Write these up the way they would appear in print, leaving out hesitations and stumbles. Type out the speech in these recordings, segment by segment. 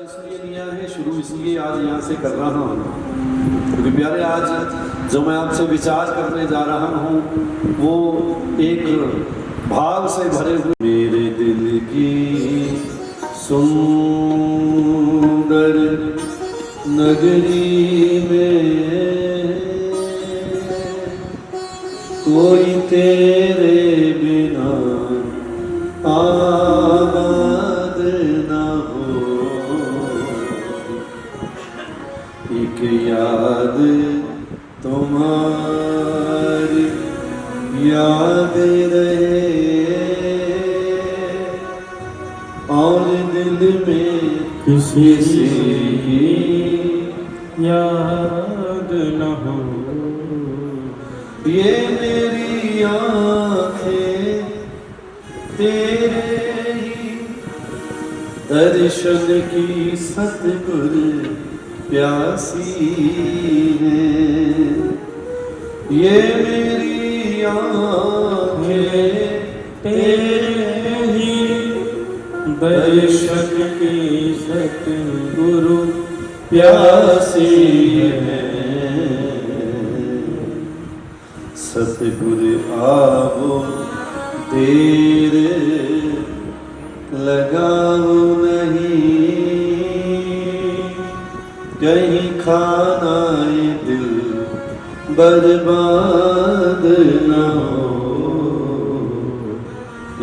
इसलिए लिया है, शुरू इसलिए आज यहाँ से कर रहा हूँ क्योंकि प्यारे आज जो मैं आपसे विचार करने जा रहा हूँ वो एक भाव से भरे हुए मेरे दिल की सुंदर नगरी में कोई तेरे बिना आबाद न हो, एक याद तुम्हारी याद रहे और दिल में किसी की याद न हो। ये मेरी आँखें तेरे ही दर्शन की सतगुर प्यासी है। ये मेरी आँखें तेरे ही दर्शन की सतगुरु प्यासी है। सतगुरु आवो देर लगाओ नहीं, कहीं खाना दिल बर्बाद न हो,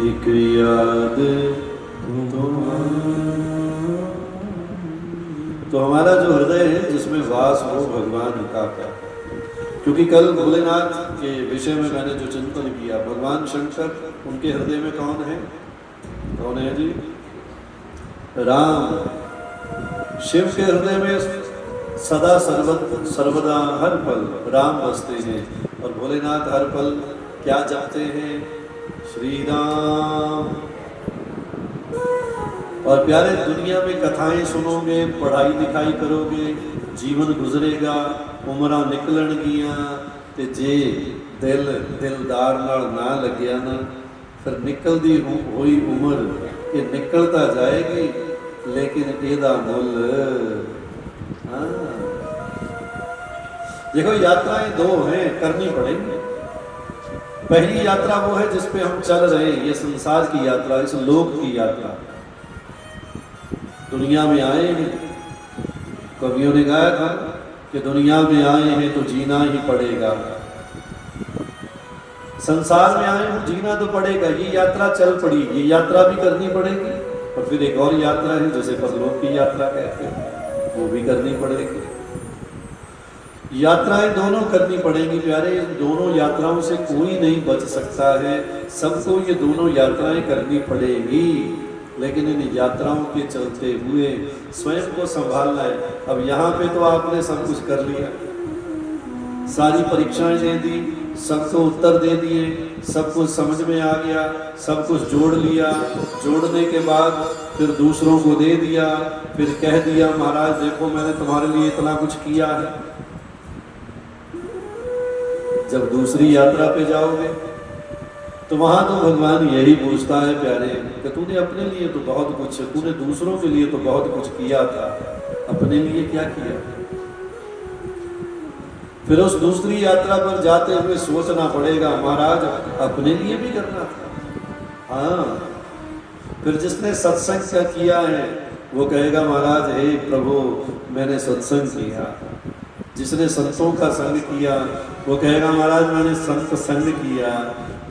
एक याद तो हमारा जो हृदय है जिसमें वास हो भगवान का प्यार। क्योंकि कल भोलेनाथ के विषय में मैंने जो चिंतन किया, भगवान शंकर उनके हृदय में कौन है? कौन है जी? राम। शिव के हृदय में सदा सर्वदा हर पल राम बसते हैं और भोलेनाथ हर पल क्या जपते हैं? श्री राम। और प्यारे दुनिया में कथाएं सुनोगे, पढ़ाई लिखाई करोगे, जीवन गुजरेगा, उमरा निकलन गिया ते जे दिल दिलदार नाल ना लग्या ना, फिर निकलती हुई उम्र ये निकलता जाएगी, लेकिन एदा मुल देखो यात्राएं दो हैं, करनी पड़ेंगी। पहली यात्रा वो है जिस पे हम चल रहे हैं, ये संसार की यात्रा, इस लोक की यात्रा। दुनिया में आए हैं, कवियों ने गाया था कि दुनिया में आए हैं तो जीना ही पड़ेगा। संसार में आए हैं, जीना तो पड़ेगा। ये यात्रा चल पड़ी, ये यात्रा भी करनी पड़ेगी। और फिर एक और यात्रा है जैसे परलोक की यात्रा कहते हैं, वो भी करनी पड़ेगी। यात्राएं दोनों करनी पड़ेंगी प्यारे। दोनों यात्राओं से कोई नहीं बच सकता है, सबको ये दोनों यात्राएं करनी पड़ेगी। लेकिन इन यात्राओं के चलते हुए स्वयं को संभालना है। अब यहाँ पे तो आपने सब कुछ कर लिया, सारी परीक्षाएं दे दी, सबको उत्तर दे दिए, सब कुछ समझ में आ गया, सब कुछ जोड़ लिया। जोड़ने के बाद फिर दूसरों को दे दिया, फिर कह दिया महाराज देखो मैंने तुम्हारे लिए इतना कुछ किया है। जब दूसरी यात्रा पे जाओगे तो वहां तो भगवान यही पूछता है प्यारे कि तूने अपने लिए तो बहुत कुछ, तूने दूसरों के लिए तो बहुत कुछ किया था, अपने लिए क्या किया? फिर उस दूसरी यात्रा पर जाते हुए सोचना पड़ेगा महाराज अपने लिए भी करना था। हाँ, फिर जिसने सत्संग किया है वो कहेगा महाराज हे प्रभु मैंने सत्संग किया। जिसने संतों का संग किया वो कहेगा महाराज मैंने संत संग किया।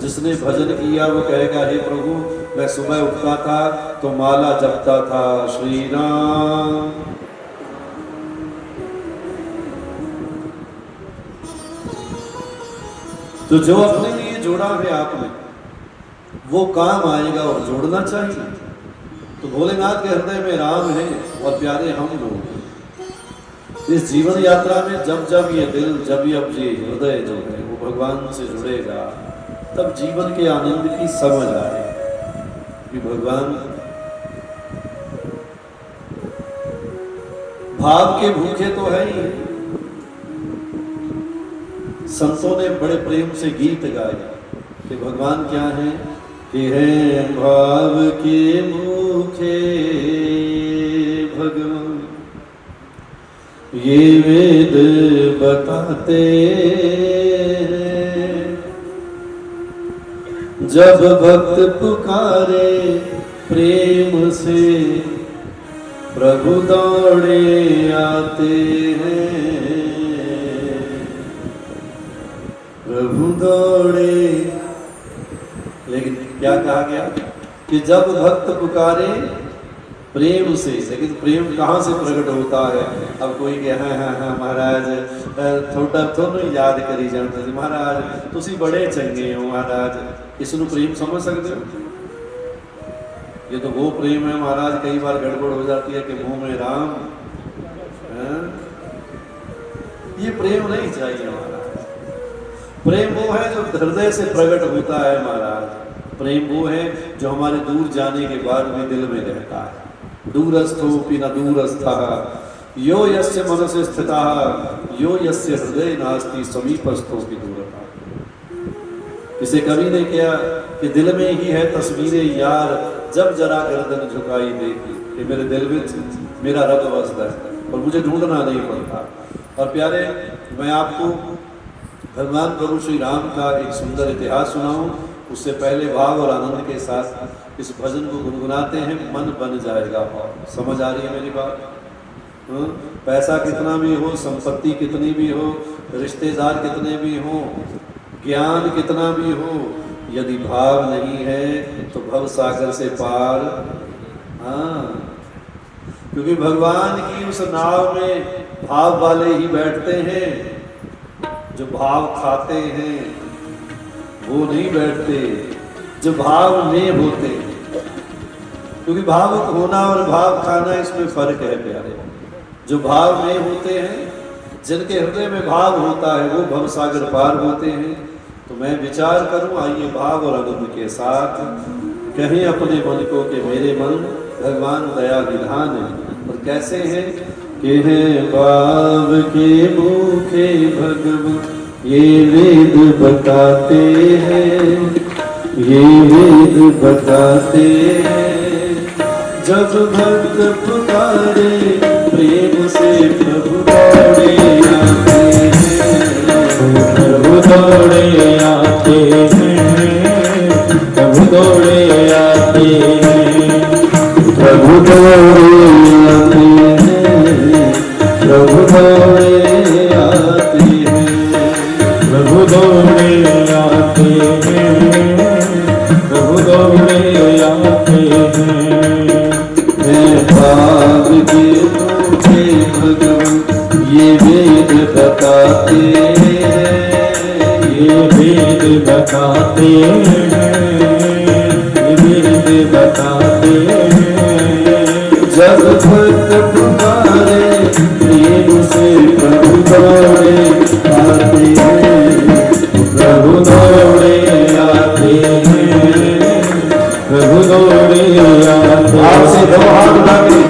जिसने भजन किया वो कहेगा हे प्रभु मैं सुबह उठता था तो माला जपता था श्री राम। तो जो अपने लिए जोड़ा है आपने वो काम आएगा और जोड़ना चाहिए। तो भोलेनाथ के हृदय में राम है और प्यारे हम लोग। इस जीवन यात्रा में जब जब ये दिल, जब ये हृदय जो है वो भगवान से जुड़ेगा, तब जीवन के आनंद की समझ आए कि भगवान भाव के भूखे तो है ही। संतों ने बड़े प्रेम से गीत गाए कि भगवान क्या है कि है भाव के भूखे भगवान। ये वेद बताते हैं, जब भक्त पुकारे प्रेम से, प्रभु दौड़े आते हैं, प्रभु दौड़े। लेकिन क्या कहा गया कि जब भक्त पुकारे प्रेम से, लेकिन प्रेम कहाँ से प्रकट होता है? अब कोई कहे हाँ महाराज थोड़ा थोड़ा याद करी जाते थे, महाराज तुसी बड़े चंगे हो महाराज, इसनु प्रेम समझ सकते हो? ये तो वो प्रेम है महाराज, कई बार गड़बड़ हो जाती है कि मुंह में राम है? ये प्रेम नहीं चाहिए महाराज। प्रेम वो है जो हृदय से प्रकट होता है महाराज। प्रेम वो है जो हमारे दूर जाने के बाद भी दिल में रहता है। दूरस्थोपि न दूरस्थः यो यस्य मनसि स्थितः यो यस्य हृदय नास्ति समीपस्थोपि दूरतः। इसे कवि ने किया कि दिल में ही है तस्वीरें यार, जब जरा गर्दन झुकाई देखी कि मेरे दिल में मेरा रब बसता है और मुझे ढूंढना नहीं पड़ता। और प्यारे, मैं आपको भगवान प्रभु श्री राम का एक सुंदर इतिहास सुनाऊं, उससे पहले भाव और आनंद के साथ इस भजन को गुनगुनाते हैं। मन बन जाएगा भाव। समझ आ रही है मेरी बात? पैसा कितना भी हो, संपत्ति कितनी भी हो, रिश्तेदार कितने भी हो, ज्ञान कितना भी हो, यदि भाव नहीं है तो भव सागर से पार। क्योंकि भगवान की उस नाव में भाव वाले ही बैठते हैं, जो भाव खाते हैं वो नहीं बैठते, जो भाव में होते हैं। क्योंकि भावुक होना और भाव खाना, इसमें फर्क है प्यारे। जो भाव में होते हैं, जिनके हृदय में भाव होता है, वो भव सागर पार होते हैं। तो मैं विचार करूं, आइए भाव और आनंद के साथ कहें अपने मन को कि मेरे मन भगवान दया विधान है। और कैसे हैं कि हैं भाव के भूखे भगवान, ये वेद बताते हैं, ये वेद बताते हैं, जब भक्त पुकारे प्रेम से प्रभु दौड़े आते हैं, प्रभु दौड़े आते हैं, प्रभु दौड़े आते हैं, प्रभु दौड़े आते हैं, प्रभु दौड़े आते हैं, प्रभु दौड़े आते हैं, प्रभु दौड़े आते हैं। भाव के भूखे भगवान, ये वेद बताते हैं, ये वेद बताते हैं, ये वेद बताते हैं, जब भक्त पुकारे प्रेम से प्रभु दौड़े आते हैं, प्रभु दौड़े आते हैं, प्रभु दौड़े आते हैं। आपसे दो हाथ लगे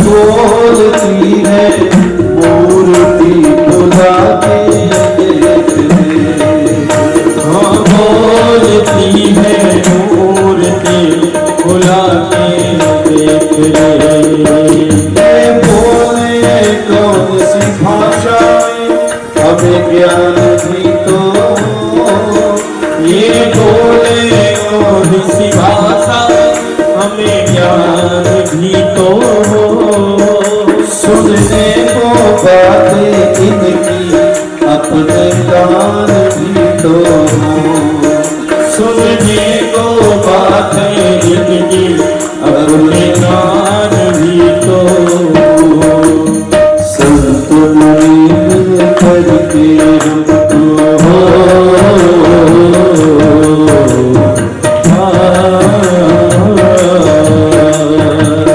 बोलती है बातें इनकी अपने कान भी तो हों, सुनने को बातें इनकी अपने कान भी तो हों। संत मुनि करके हमको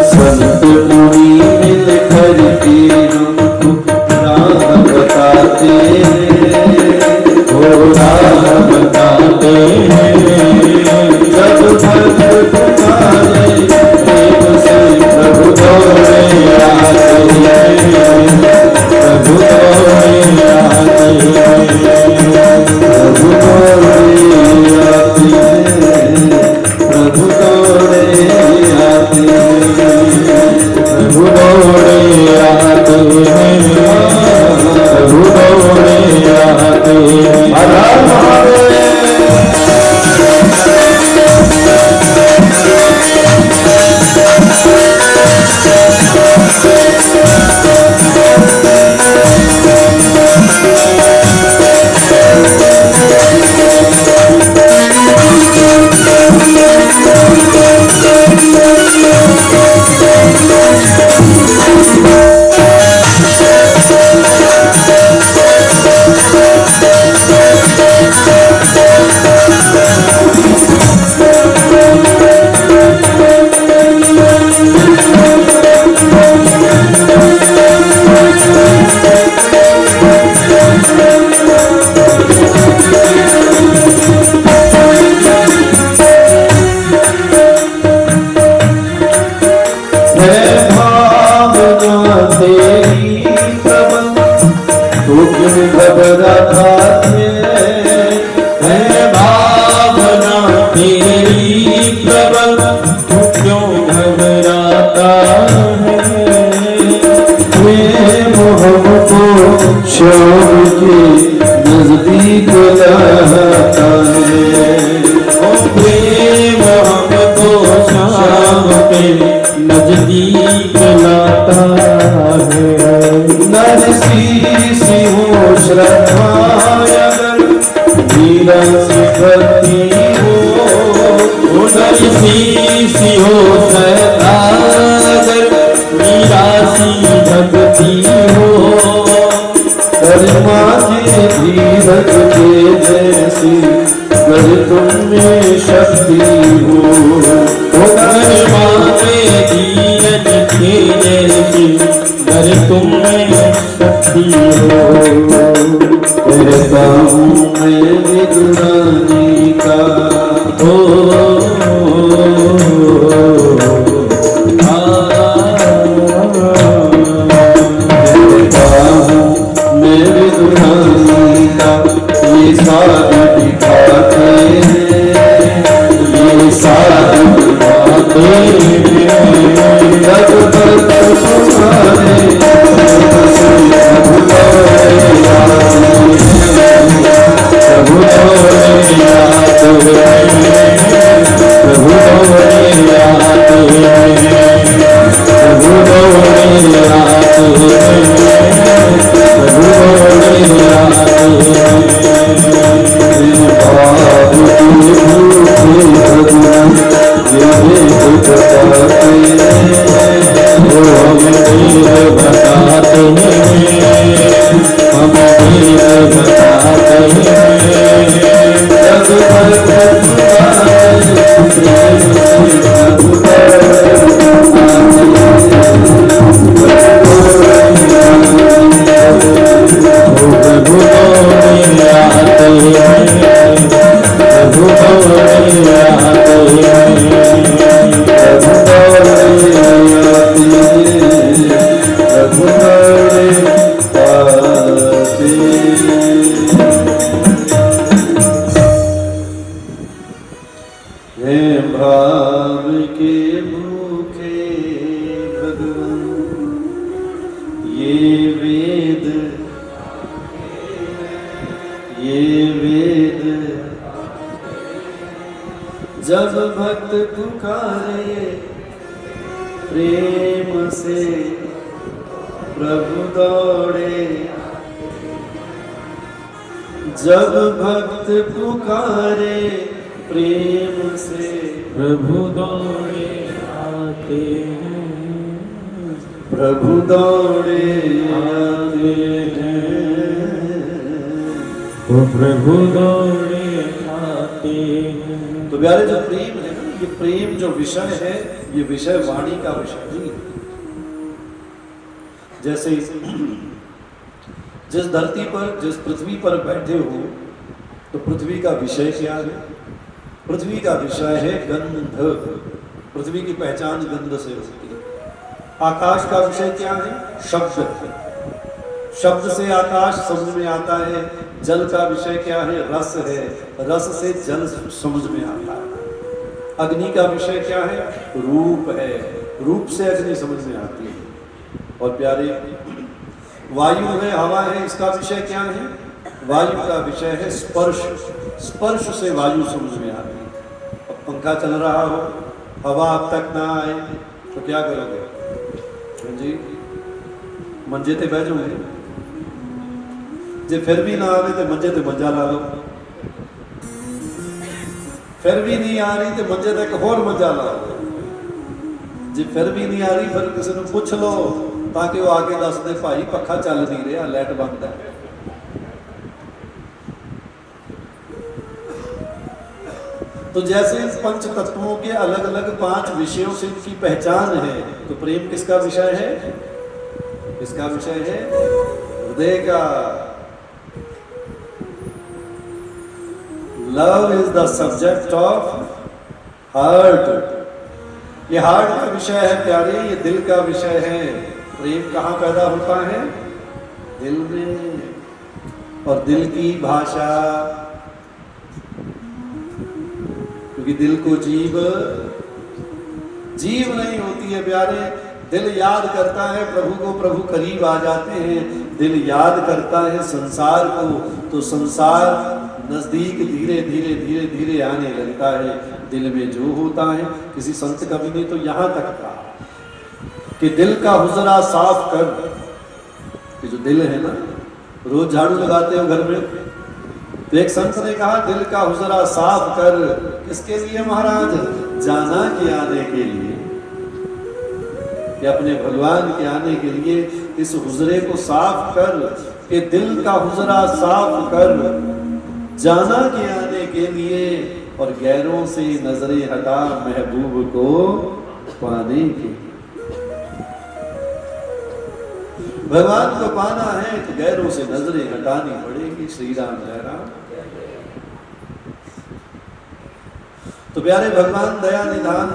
संत मुनि मिल करके हमको राह बताते हो, राह बताते जब भक्त पुकारे प्रेम से प्रभु दौड़े आते, प्रभु दौड़े आते, प्रभु दौड़े आते, प्रभु दौड़े आते, प्रभु दौड़े आते, प्रभु दौड़े आते। हर महादेव। नजदीक लाता है। नरसी सी हो श्रद्धा अगर मीरा सी भक्ति हो, नरसी सी हो श्रद्धा अगर मीरा सी भक्ति हो, करमा के धीरज के जैसी गर तुम में शक्ति हो, करमा के धीरज के जैसी गर तुम में शक्ति हो। कहता हूँ मैं विदुरानी का कहता हूँ मैं विदुरानी का ये साध दिखाते हैं, ये साध दिखाते हैं। जब भक्त पुकारे प्रभु दौड़े आते, प्रभु दौड़े आते, प्रभु दौड़े आते, प्रभु दौड़े आते। भाव के भूखे भगवान ये भेद बताते वो हम देव बताते हैं, हम देव बताते हैं। जब भक्त पुकारे प्रेम से प्रभु भाव के भूखे भगवान ये वेद जब भक्त पुकारे प्रेम से प्रभु दौड़े जब भक्त पुकारे प्रेम से प्रभु दौड़े आते हैं, प्रभु दौड़े आते हैं। वो प्रभु दौड़े आते हैं। तो प्यारे जो प्रेम है ना, ये प्रेम जो विषय है, ये विषय वाणी का विषय नहीं है। जैसे जिस धरती पर, जिस पृथ्वी पर बैठे हो, तो पृथ्वी का विषय क्या है? पृथ्वी का विषय है गंध। पृथ्वी की पहचान गंध से होती है। आकाश का विषय क्या है? शब्द। शब्द से आकाश समझ में आता है। जल का विषय क्या है? रस है। रस से जल समझ में आता है। अग्नि का विषय क्या है? रूप है। रूप से अग्नि समझ में आती है। और प्यारे वायु है, हवा है, इसका विषय क्या है? वायु का विषय है स्पर्श। स्पर्श से वायु समझ में आती है। अब पंखा चल रहा हो, हवा अब तक ना आए तो क्या करोगे? जी मंजे ते बह जाओगे। जे फिर भी ना आवे तो मंजे ते मंजा ला लो। फिर भी नहीं आ रही तो मंजे ते एक होर मंजा ला लो। जे फिर भी नहीं आ रही, फिर किसी को पूछ लो ताकि वो आगे दस दे, भाई पखा चल नहीं रहा, लाइट बंद है। तो जैसे पंच तत्वों के अलग अलग 5 विषयों से इनकी पहचान है, तो प्रेम किसका विषय है? इसका विषय है हृदय का। Love is the subject of heart. ये हार्ट का विषय है प्यारे, ये दिल का विषय है। प्रेम कहाँ पैदा होता है? दिल में। और दिल की भाषा, क्योंकि दिल को जीव नहीं होती है प्यारे। दिल याद करता है प्रभु को, प्रभु करीब आ जाते हैं। दिल याद करता है संसार को, तो संसार नजदीक धीरे धीरे धीरे धीरे आने लगता है। दिल में जो होता है, किसी संत कवि ने तो यहाँ तक कहा कि दिल का हुजरा साफ कर। कि जो दिल है ना, रोज झाड़ू लगाते हो घर में, तो एक संत ने कहा दिल का हुजरा साफ कर। किसके लिए महाराज? जाना के आने के लिए, कि अपने भगवान के आने के लिए इस हुजरे को साफ कर। कि दिल का हुजरा साफ कर, जाना के आने के लिए, और गैरों से नजरें हटा महबूब को पाने के। भगवान को पाना है तो गैरों से नजरें हटानी पड़ेगी। श्री राम जय राम। तो प्यारे भगवान दया निधान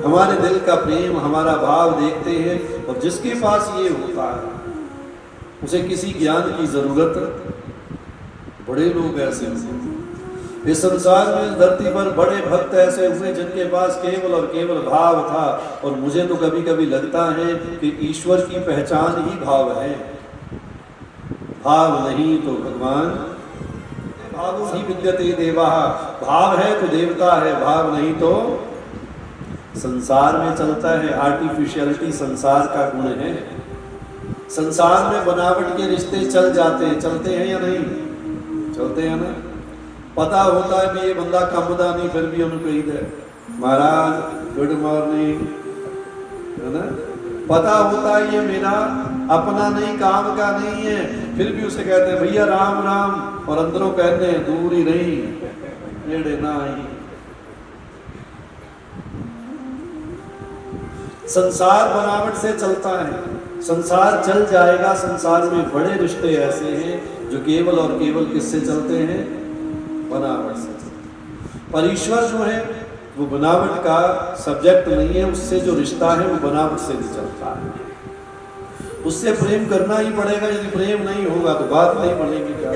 हमारे दिल का प्रेम, हमारा भाव देखते हैं। और जिसके पास ये होता है उसे किसी ज्ञान की जरूरत। बड़े लोग ऐसे हुए इस संसार में, इस धरती पर बड़े भक्त ऐसे हुए जिनके पास केवल और केवल भाव था। और मुझे तो कभी कभी लगता है कि ईश्वर की पहचान ही भाव है। भाव नहीं तो भगवान, भावो ही विद्यते देवा। भाव है तो देवता है, भाव नहीं तो संसार में चलता है। आर्टिफिशियलिटी संसार का गुण है। संसार में बनावट के रिश्ते चल जाते हैं, चलते हैं या नहीं? चलते हैं ना। पता होता है भी ये बंदा कमदा नहीं, फिर भी उन्हें कही दे महाराज गुड मॉर्निंग, है ना। पता होता है ये मेरा अपना नहीं, काम का नहीं है, फिर भी उसे कहते हैं भैया राम राम, और अंदरों कहते हैं दूर ही रही नेड़े ना आई। संसार बनावट से चलता है, संसार चल जाएगा। संसार में बड़े रिश्ते ऐसे हैं जो केवल और केवल किससे चलते हैं? बनावट से। पर ईश्वर जो है वो बनावट का सब्जेक्ट नहीं है। उससे जो रिश्ता है वो बनावट से भी चलता है। उससे प्रेम करना ही पड़ेगा। यदि प्रेम नहीं होगा तो बात नहीं बनेगी। क्या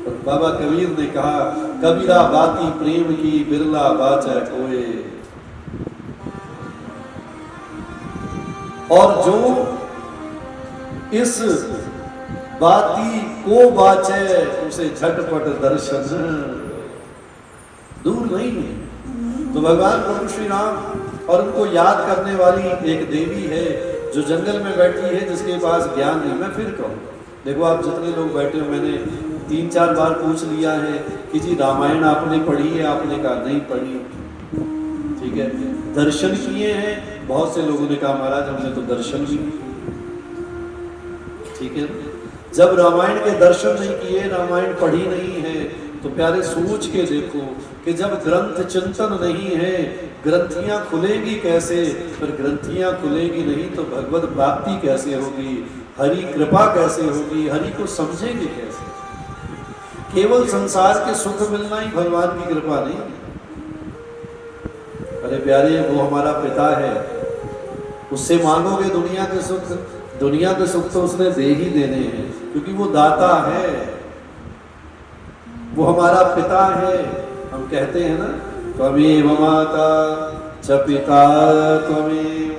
और बाबा कबीर ने कहा, कबीरा बाती प्रेम की, बिरला बाचा कोए। और जो इस बाती को बाचे उसे झटपट दर्शन दूर नहीं है। तो भगवान प्रभु श्री राम और उनको याद करने वाली एक देवी है जो जंगल में बैठी है, जिसके पास ज्ञान नहीं। मैं फिर कहूँ देखो आप जितने लोग बैठे हो, मैंने 3-4 बार पूछ लिया है कि जी रामायण आपने पढ़ी है, आपने कहा नहीं पढ़ी। ठीक है, दर्शन किए हैं, बहुत से लोगों ने कहा महाराज हमने तो दर्शन भी किए। ठीक है, जब रामायण के दर्शन नहीं किए, रामायण पढ़ी नहीं है, तो प्यारे सोच के देखो कि जब ग्रंथ चिंतन नहीं है, ग्रंथियां खुलेगी कैसे? पर ग्रंथियां खुलेगी नहीं तो भगवत प्राप्ति कैसे होगी, हरि कृपा कैसे होगी, हरि को समझेंगे कैसे? केवल संसार के सुख मिलना ही भगवान की कृपा नहीं। अरे प्यारे, वो हमारा पिता है, उससे मांगोगे दुनिया के सुख, दुनिया के सुख तो उसने दे ही देने हैं, क्योंकि वो दाता है, वो हमारा पिता है। हम कहते हैं ना, त्वमेव माता च पिता त्वमेव।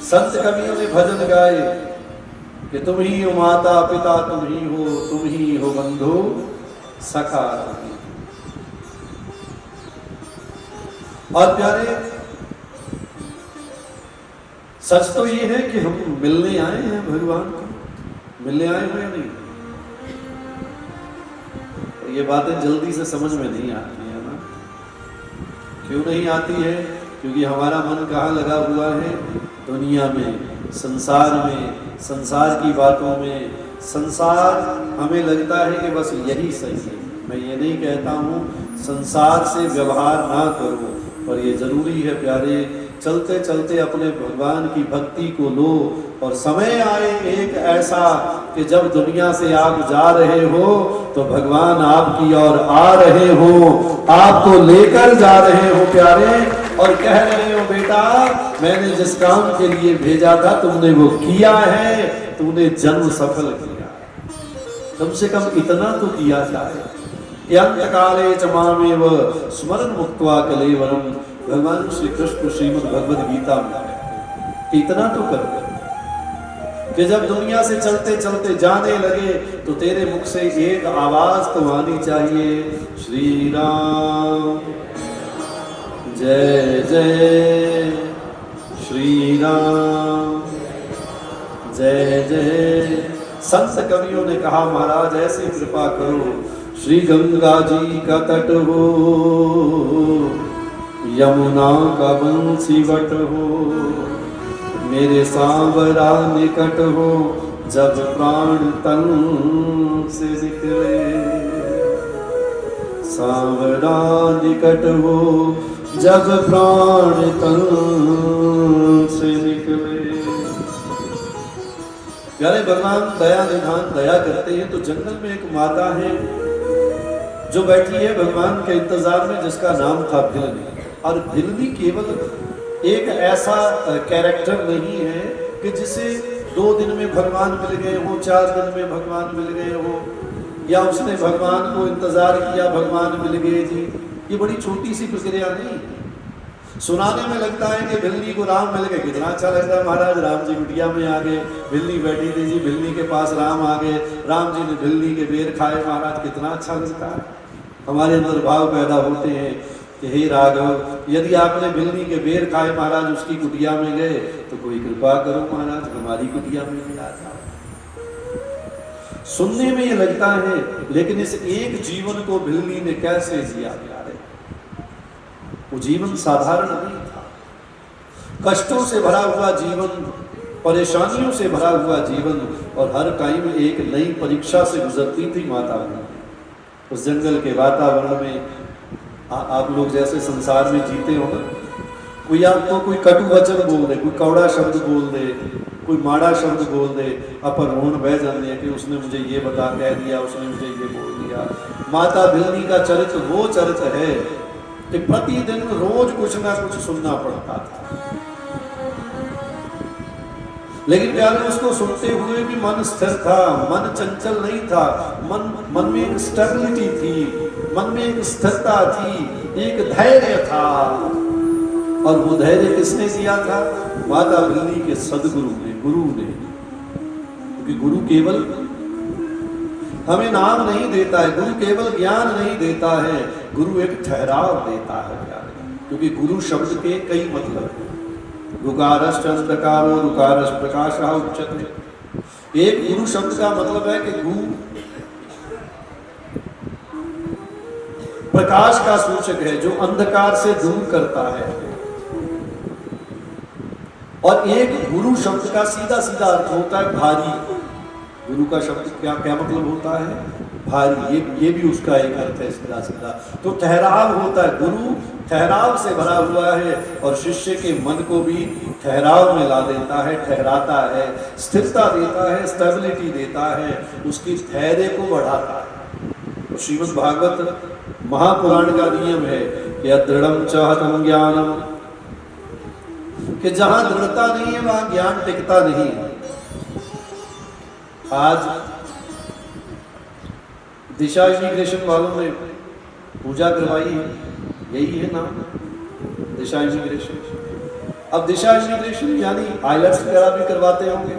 संत कवियों ने भजन गाए कि तुम ही हो माता पिता, तुम ही हो बंधु सखा। और प्यारे, सच तो ये है कि हम मिलने आए हैं भगवान को, मिलने आए हुए नहीं। ये बातें जल्दी से समझ में नहीं आती है ना। क्यों नहीं आती है? क्योंकि हमारा मन कहाँ लगा हुआ है? दुनिया में, संसार में, संसार की बातों में। संसार हमें लगता है कि बस यही सही है। मैं ये नहीं कहता हूँ संसार से व्यवहार ना करो, पर ये जरूरी है प्यारे, चलते चलते अपने भगवान की भक्ति को लो। और समय आए एक ऐसा कि जब दुनिया से आप जा रहे हो तो भगवान आपकी ओर आ रहे हो, आपको लेकर जा रहे हो प्यारे, और कह रहे हो बेटा मैंने जिस काम के लिए भेजा था तुमने वो किया है, तुमने जन्म सफल किया। कम से कम इतना तो किया जाए कि अंत काले च मामेव स्मरण मुक्त्वा कलेवरम। भगवान श्री कृष्ण श्रीमद् भगवद गीता में इतना तो कर कि जब दुनिया से चलते चलते जाने लगे तो तेरे मुख से एक आवाज तो आनी चाहिए, श्री राम जय जय श्री राम जय जय। संत कवियों ने कहा महाराज ऐसे कृपा करो, श्री गंगा जी का तट हो, यमुना का बंसीवट हो, मेरे सांवरा निकट हो, जब प्राण तन से निकले। सांवरा निकट हो, जब प्राण तन से निकले। प्यारे भगवान दया निधान दया करते हैं। तो जंगल में एक माता है जो बैठी है भगवान के इंतजार में, जिसका नाम था भिलनी। और भिलनी केवल एक ऐसा कैरेक्टर नहीं है कि जिसे 2 दिन में भगवान मिल गए हो, 4 दिन में भगवान मिल गए हो, या उसने भगवान को इंतजार किया भगवान मिल गए जी। ये बड़ी छोटी सी प्रक्रिया नहीं। सुनाने में लगता है कि भिलनी को राम मिल गए, कितना अच्छा लगता है महाराज, राम जी कुटिया में आ गए, भिलनी बैठी थी जी, भिलनी के पास राम आ गए, राम जी ने भिलनी के बेर खाए, महाराज कितना अच्छा लगता है। हमारे अंदर भाव पैदा होते हैं कि हे राघव, यदि आपने भिलनी के बेर खाए महाराज, उसकी कुटिया में गए तो कोई कृपा करो महाराज, हमारी कुटिया में भी आ जाओ। सुनने में ये लगता है, लेकिन इस एक जीवन को भिलनी ने कैसे जिया प्यारे। वो जीवन साधारण नहीं था, कष्टों से भरा हुआ जीवन, परेशानियों से भरा हुआ जीवन, और हर टाइम एक नई परीक्षा से गुजरती थी माता। उस जंगल के वातावरण में आप लोग जैसे संसार में जीते हो ना, कोई आपको कोई कटु वचन बोल दे, कोई कौड़ा शब्द बोल दे, कोई माड़ा शब्द बोल दे, अपन रोन बह जाते कि उसने मुझे ये बता कह दिया, उसने मुझे ये बोल दिया। माता भिलनी का चरित्र वो चरित्र है कि प्रतिदिन रोज कुछ ना कुछ सुनना पड़ता था, लेकिन प्यारे उसको सुनते हुए भी मन स्थिर था, मन चंचल नहीं था, मन में एक स्टेबिलिटी थी, मन में एक स्थिरता थी, एक धैर्य था। और वो धैर्य किसने दिया था? माता भिलनी के सदगुरु ने, गुरु ने। क्योंकि गुरु केवल हमें नाम नहीं देता है, गुरु केवल ज्ञान नहीं देता है, गुरु एक ठहराव देता है प्यारे। क्योंकि गुरु शब्द के कई मतलब हैं। ऋकारश्च अंधकारो ऋकारश्च प्रकाशः उच्यते। एक गुरु शब्द का मतलब है कि गु प्रकाश का सूचक है, जो अंधकार से दूर करता है। और एक गुरु शब्द का सीधा सीधा अर्थ होता है भारी। गुरु का शब्द क्या क्या मतलब होता है? भारी। ये भी उसका एक अर्थ है सीधा सीधा। तो ठहराव होता है, गुरु ठहराव से भरा हुआ है और शिष्य के मन को भी ठहराव में ला देता है, ठहराता है, स्थिरता देता है, स्टेबिलिटी देता है, उसकी धैर्य को बढ़ाता है। तो श्रीमद् भागवत महापुराण का नियम है कि अदृढ़ं च हतं ज्ञानम, कि जहां दृढ़ता नहीं है वहां ज्ञान टिकता नहीं है। आज दिशा इमिग्रेशन वालों ने पूजा करवाई है, यही है नाम, दिशा इमिग्रेशन। अब दिशा इमिग्रेशन यानी आइलेट्स वगैरह भी करवाते होंगे,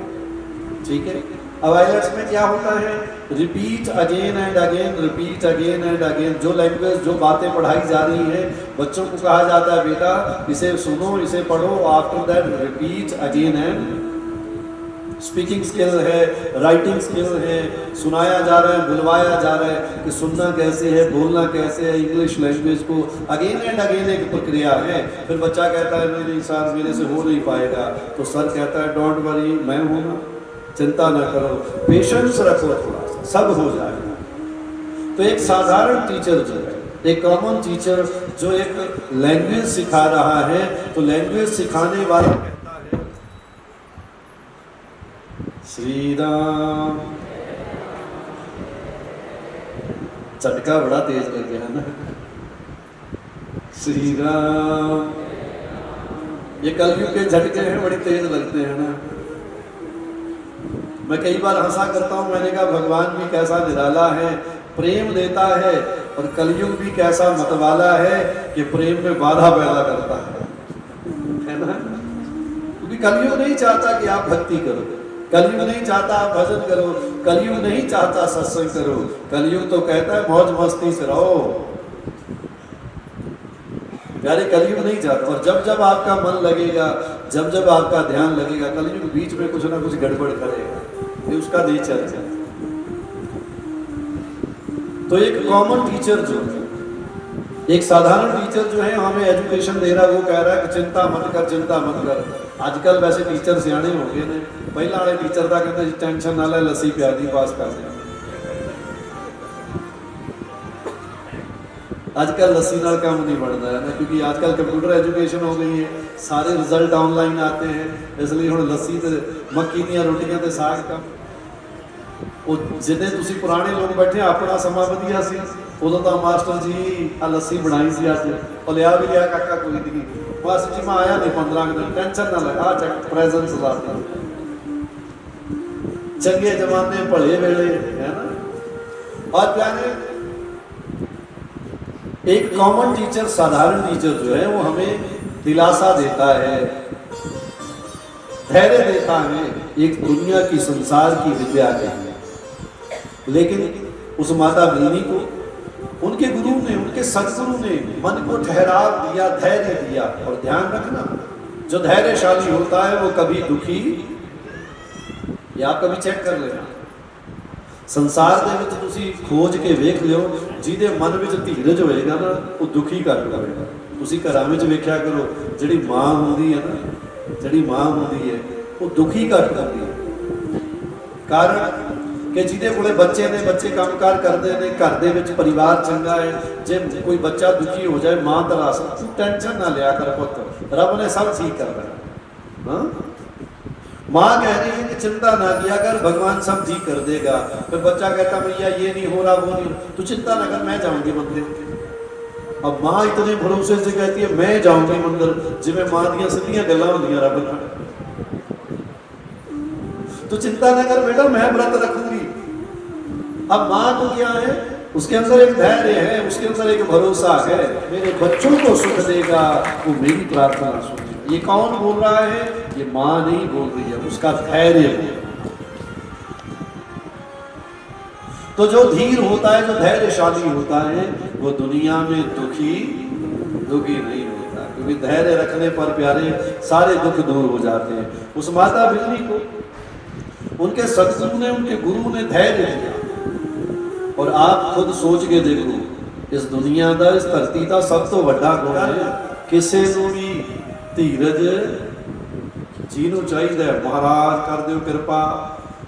ठीक है। अब आइलेट्स में क्या होता है? Repeat again and again, repeat again and again. जो लैंग्वेज, जो बातें पढ़ाई जा रही है, बच्चों को कहा जाता है बेटा इसे सुनो, इसे पढ़ो, after that repeat again and. Speaking skill है, राइटिंग स्किल है, सुनाया जा रहा है, बुलवाया जा रहा है कि सुनना कैसे है, बोलना कैसे है, इंग्लिश लैंग्वेज को अगेन एंड अगेन एक प्रक्रिया है। फिर बच्चा कहता है नहीं सर मेरे से हो नहीं पाएगा, तो सर कहता है डोंट वरी, मैं हूं ना, चिंता न करो, पेशेंस रखो, थोड़ा सा सब हो जाएगा। तो एक साधारण टीचर जो है, एक कॉमन टीचर जो एक लैंग्वेज सिखा रहा है, तो लैंग्वेज सिखाने वाला कहता है श्री राम। झटका बड़ा तेज लग गया ना, श्री राम। ये कलयुग के झटके हैं, बड़े तेज लगते हैं ना। मैं कई बार हंसा करता हूं, मैंने कहा भगवान भी कैसा निराला है, प्रेम देता है, और कलयुग भी कैसा मतवाला है कि प्रेम में बाधा पैदा करता है ना। क्योंकि कलयुग नहीं चाहता कि आप भक्ति करो, कलयुग नहीं चाहता आप भजन करो, कलयुग नहीं चाहता सत्संग करो, कलयुग तो कहता है मौज मस्ती से रहो। प्यारे कलयुग नहीं चाहता। और जब जब आपका मन लगेगा, जब जब आपका ध्यान लगेगा, कलयुग बीच में कुछ ना कुछ गड़बड़ करेगा, ये उसका नेचर है। तो एक कॉमन टीचर जो है, एक साधारण टीचर जो है हमें एजुकेशन दे रहा है, वो कह रहा है कि चिंता मत कर, चिंता मत कर। आजकल वैसे टीचर सियाने हो गए ने, पहला वाले टीचर था कहते टेंशन ना ले, लस्सी प्यादी पास कर दे। आजकल लस्सी नाल काम नहीं बढ़ता है ना, क्योंकि आजकल कंप्यूटर एजुकेशन हो गई है, सारे रिजल्ट ऑनलाइन आते हैं, इसलिए हुण लस्सी ते मक्की दी रोटियां ते साग का। ਉਹ ਜਿੰਨੇ ਤੁਸੀਂ ਪੁਰਾਣੇ ਲੋਕ ਬੈਠੇ ਆਪਣਾ ਸਮਾਂ ਵਧੀਆ ਸੀ, ਉਦੋਂ ਤਾਂ ਮਾਸਟਰ ਜੀ ਆ ਲੱਸੀ ਬਣਾਈ ਸੀ ਅੱਜ, ਉਹ ਲਿਆ ਵੀ ਲਿਆ ਕਾਕਾ ਕੋਈ ਨਹੀਂ, ਬਸ ਜੀ ਮੈਂ ਆਇਆ ਨਹੀਂ 15 ਦਿਨ, ਟੈਨਸ਼ਨ ਨਾ ਲੈ, ਆ ਚੈੱਕ ਪ੍ਰੈਜ਼ੈਂਸ ਲਾਤੀ। ਚੰਗੇ ਜਮਾਨੇ ਭਲੇ ਵੇਲੇ है ना। और प्यारे एक कॉमन टीचर, साधारण टीचर जो है वो हमें दिलासा देता है, धैर्य देता है, एक दुनिया की संसार की विद्या के लिए। लेकिन उस माता बिलनी को उनके गुरु ने, उनके सदगुरु ने मन को ठहराव दिया, धैर्य दिया। और ध्यान रखना, जो धैर्यशाली होता है वो कभी दुखी, या आप कभी चेक कर लेना, संसार ਦੇ ਵਿੱਚ ਤੁਸੀਂ ਖੋਜ ਕੇ ਵੇਖ ਲਿਓ, ਜਿਹਦੇ ਮਨ ਵਿੱਚ ਧੀਰਜ ਹੋਏਗਾ ਨਾ ਉਹ ਦੁਖੀ ਕਰ ਲਵੇਗਾ। ਤੁਸੀਂ ਘਰਾਂ ਵਿੱਚ ਵੇਖਿਆ ਕਰੋ, ਜਿਹੜੀ ਮਾਂ ਹੁੰਦੀ ਹੈ ਨਾ, ਜਿਹੜੀ ਮਾਂ ਹੁੰਦੀ ਹੈ ਉਹ ਦੁਖੀ ਘੱਟ ਕਰਦੀ ਹੈ। ਕਾਰਨ ਕਿ ਜਿਹਦੇ ਕੋਲੇ ਬੱਚੇ ਨੇ, ਬੱਚੇ ਕੰਮਕਾਰ ਕਰਦੇ ਨੇ, ਘਰ ਦੇ ਵਿੱਚ ਪਰਿਵਾਰ ਚੰਗਾ ਹੈ, ਜੇ ਕੋਈ ਬੱਚਾ ਦੁਖੀ ਹੋ ਜਾਏ ਮਾਂ ਤਰਾ ਤੂੰ ਟੈਨਸ਼ਨ ਨਾ ਲਿਆ ਕਰ ਪੁੱਤ, ਰੱਬ ਨੇ ਸਭ ਠੀਕ ਕਰਨਾ। हाँ, माँ कह रही है कि चिंता ना किया कर, भगवान सब ठीक कर देगा। फिर बच्चा कहता भैया ये नहीं हो रहा, वो नहीं, तू चिंता ना कर, मैं जाऊंगी मंदिर। अब माँ इतने भरोसे से कहती है मैं जाऊंगी मंदिर, जिवें माँ दियां सीधियां गल्लां होंदियां रब नाल। तू चिंता ना कर बेटा, मैं व्रत रखूंगी। अब माँ को क्या है, उसके अंदर एक धैर्य है, उसके अंदर एक भरोसा है, मेरे बच्चों को सुख देगा, वो मेरी प्रार्थना सुनेगा। ये कौन बोल रहा है? ये माँ नहीं बोल रही है, उसका धैर्य बोल रहा है। तो जो धीर होता है, जो धैर्यशाली होता है, वो दुनिया में दुखी नहीं होता, क्योंकि धैर्य रखने पर प्यारे सारे दुख दूर हो जाते हैं। उस माता बिलनी को उनके सदगुरु ने, उनके गुरु ने धैर्य दिया। और आप खुद सोच के देखो, इस दुनिया का, इस धरती का सब तो बड़ा गुण है, किसी को भी धीरज ਜਿਹਨੂੰ ਚਾਹੀਦਾ महाराज कर दो कृपा,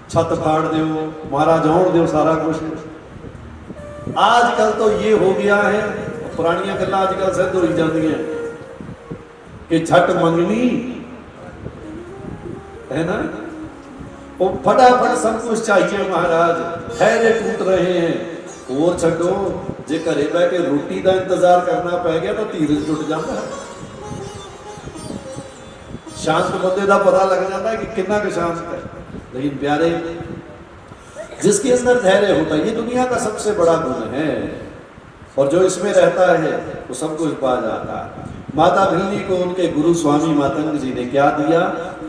छत फाड़ दो महाराज, आउण दो सारा कुछ। आजकल तो ये हो गया है, पुरानियां गल्लां आजकल सिद्ध होई जांदियां कि झट मंगनी है ना, वो फटाफट सब कुछ चाहिए महाराज, ठहरे टूट रहे हैं। और छो जे घरे बह के रोटी का इंतजार करना पै गया तो धीरज टुट जाता है। शांत बंदे का पता लग जाता है कि कितना का शांत है। लेकिन प्यारे, जिसके अंदर धैर्य होता है, ये दुनिया का सबसे बड़ा गुण है, और जो इसमें रहता है वो सब कुछ पा जाता है। माता भिल्ली को उनके गुरु स्वामी मातंग जी ने क्या दिया?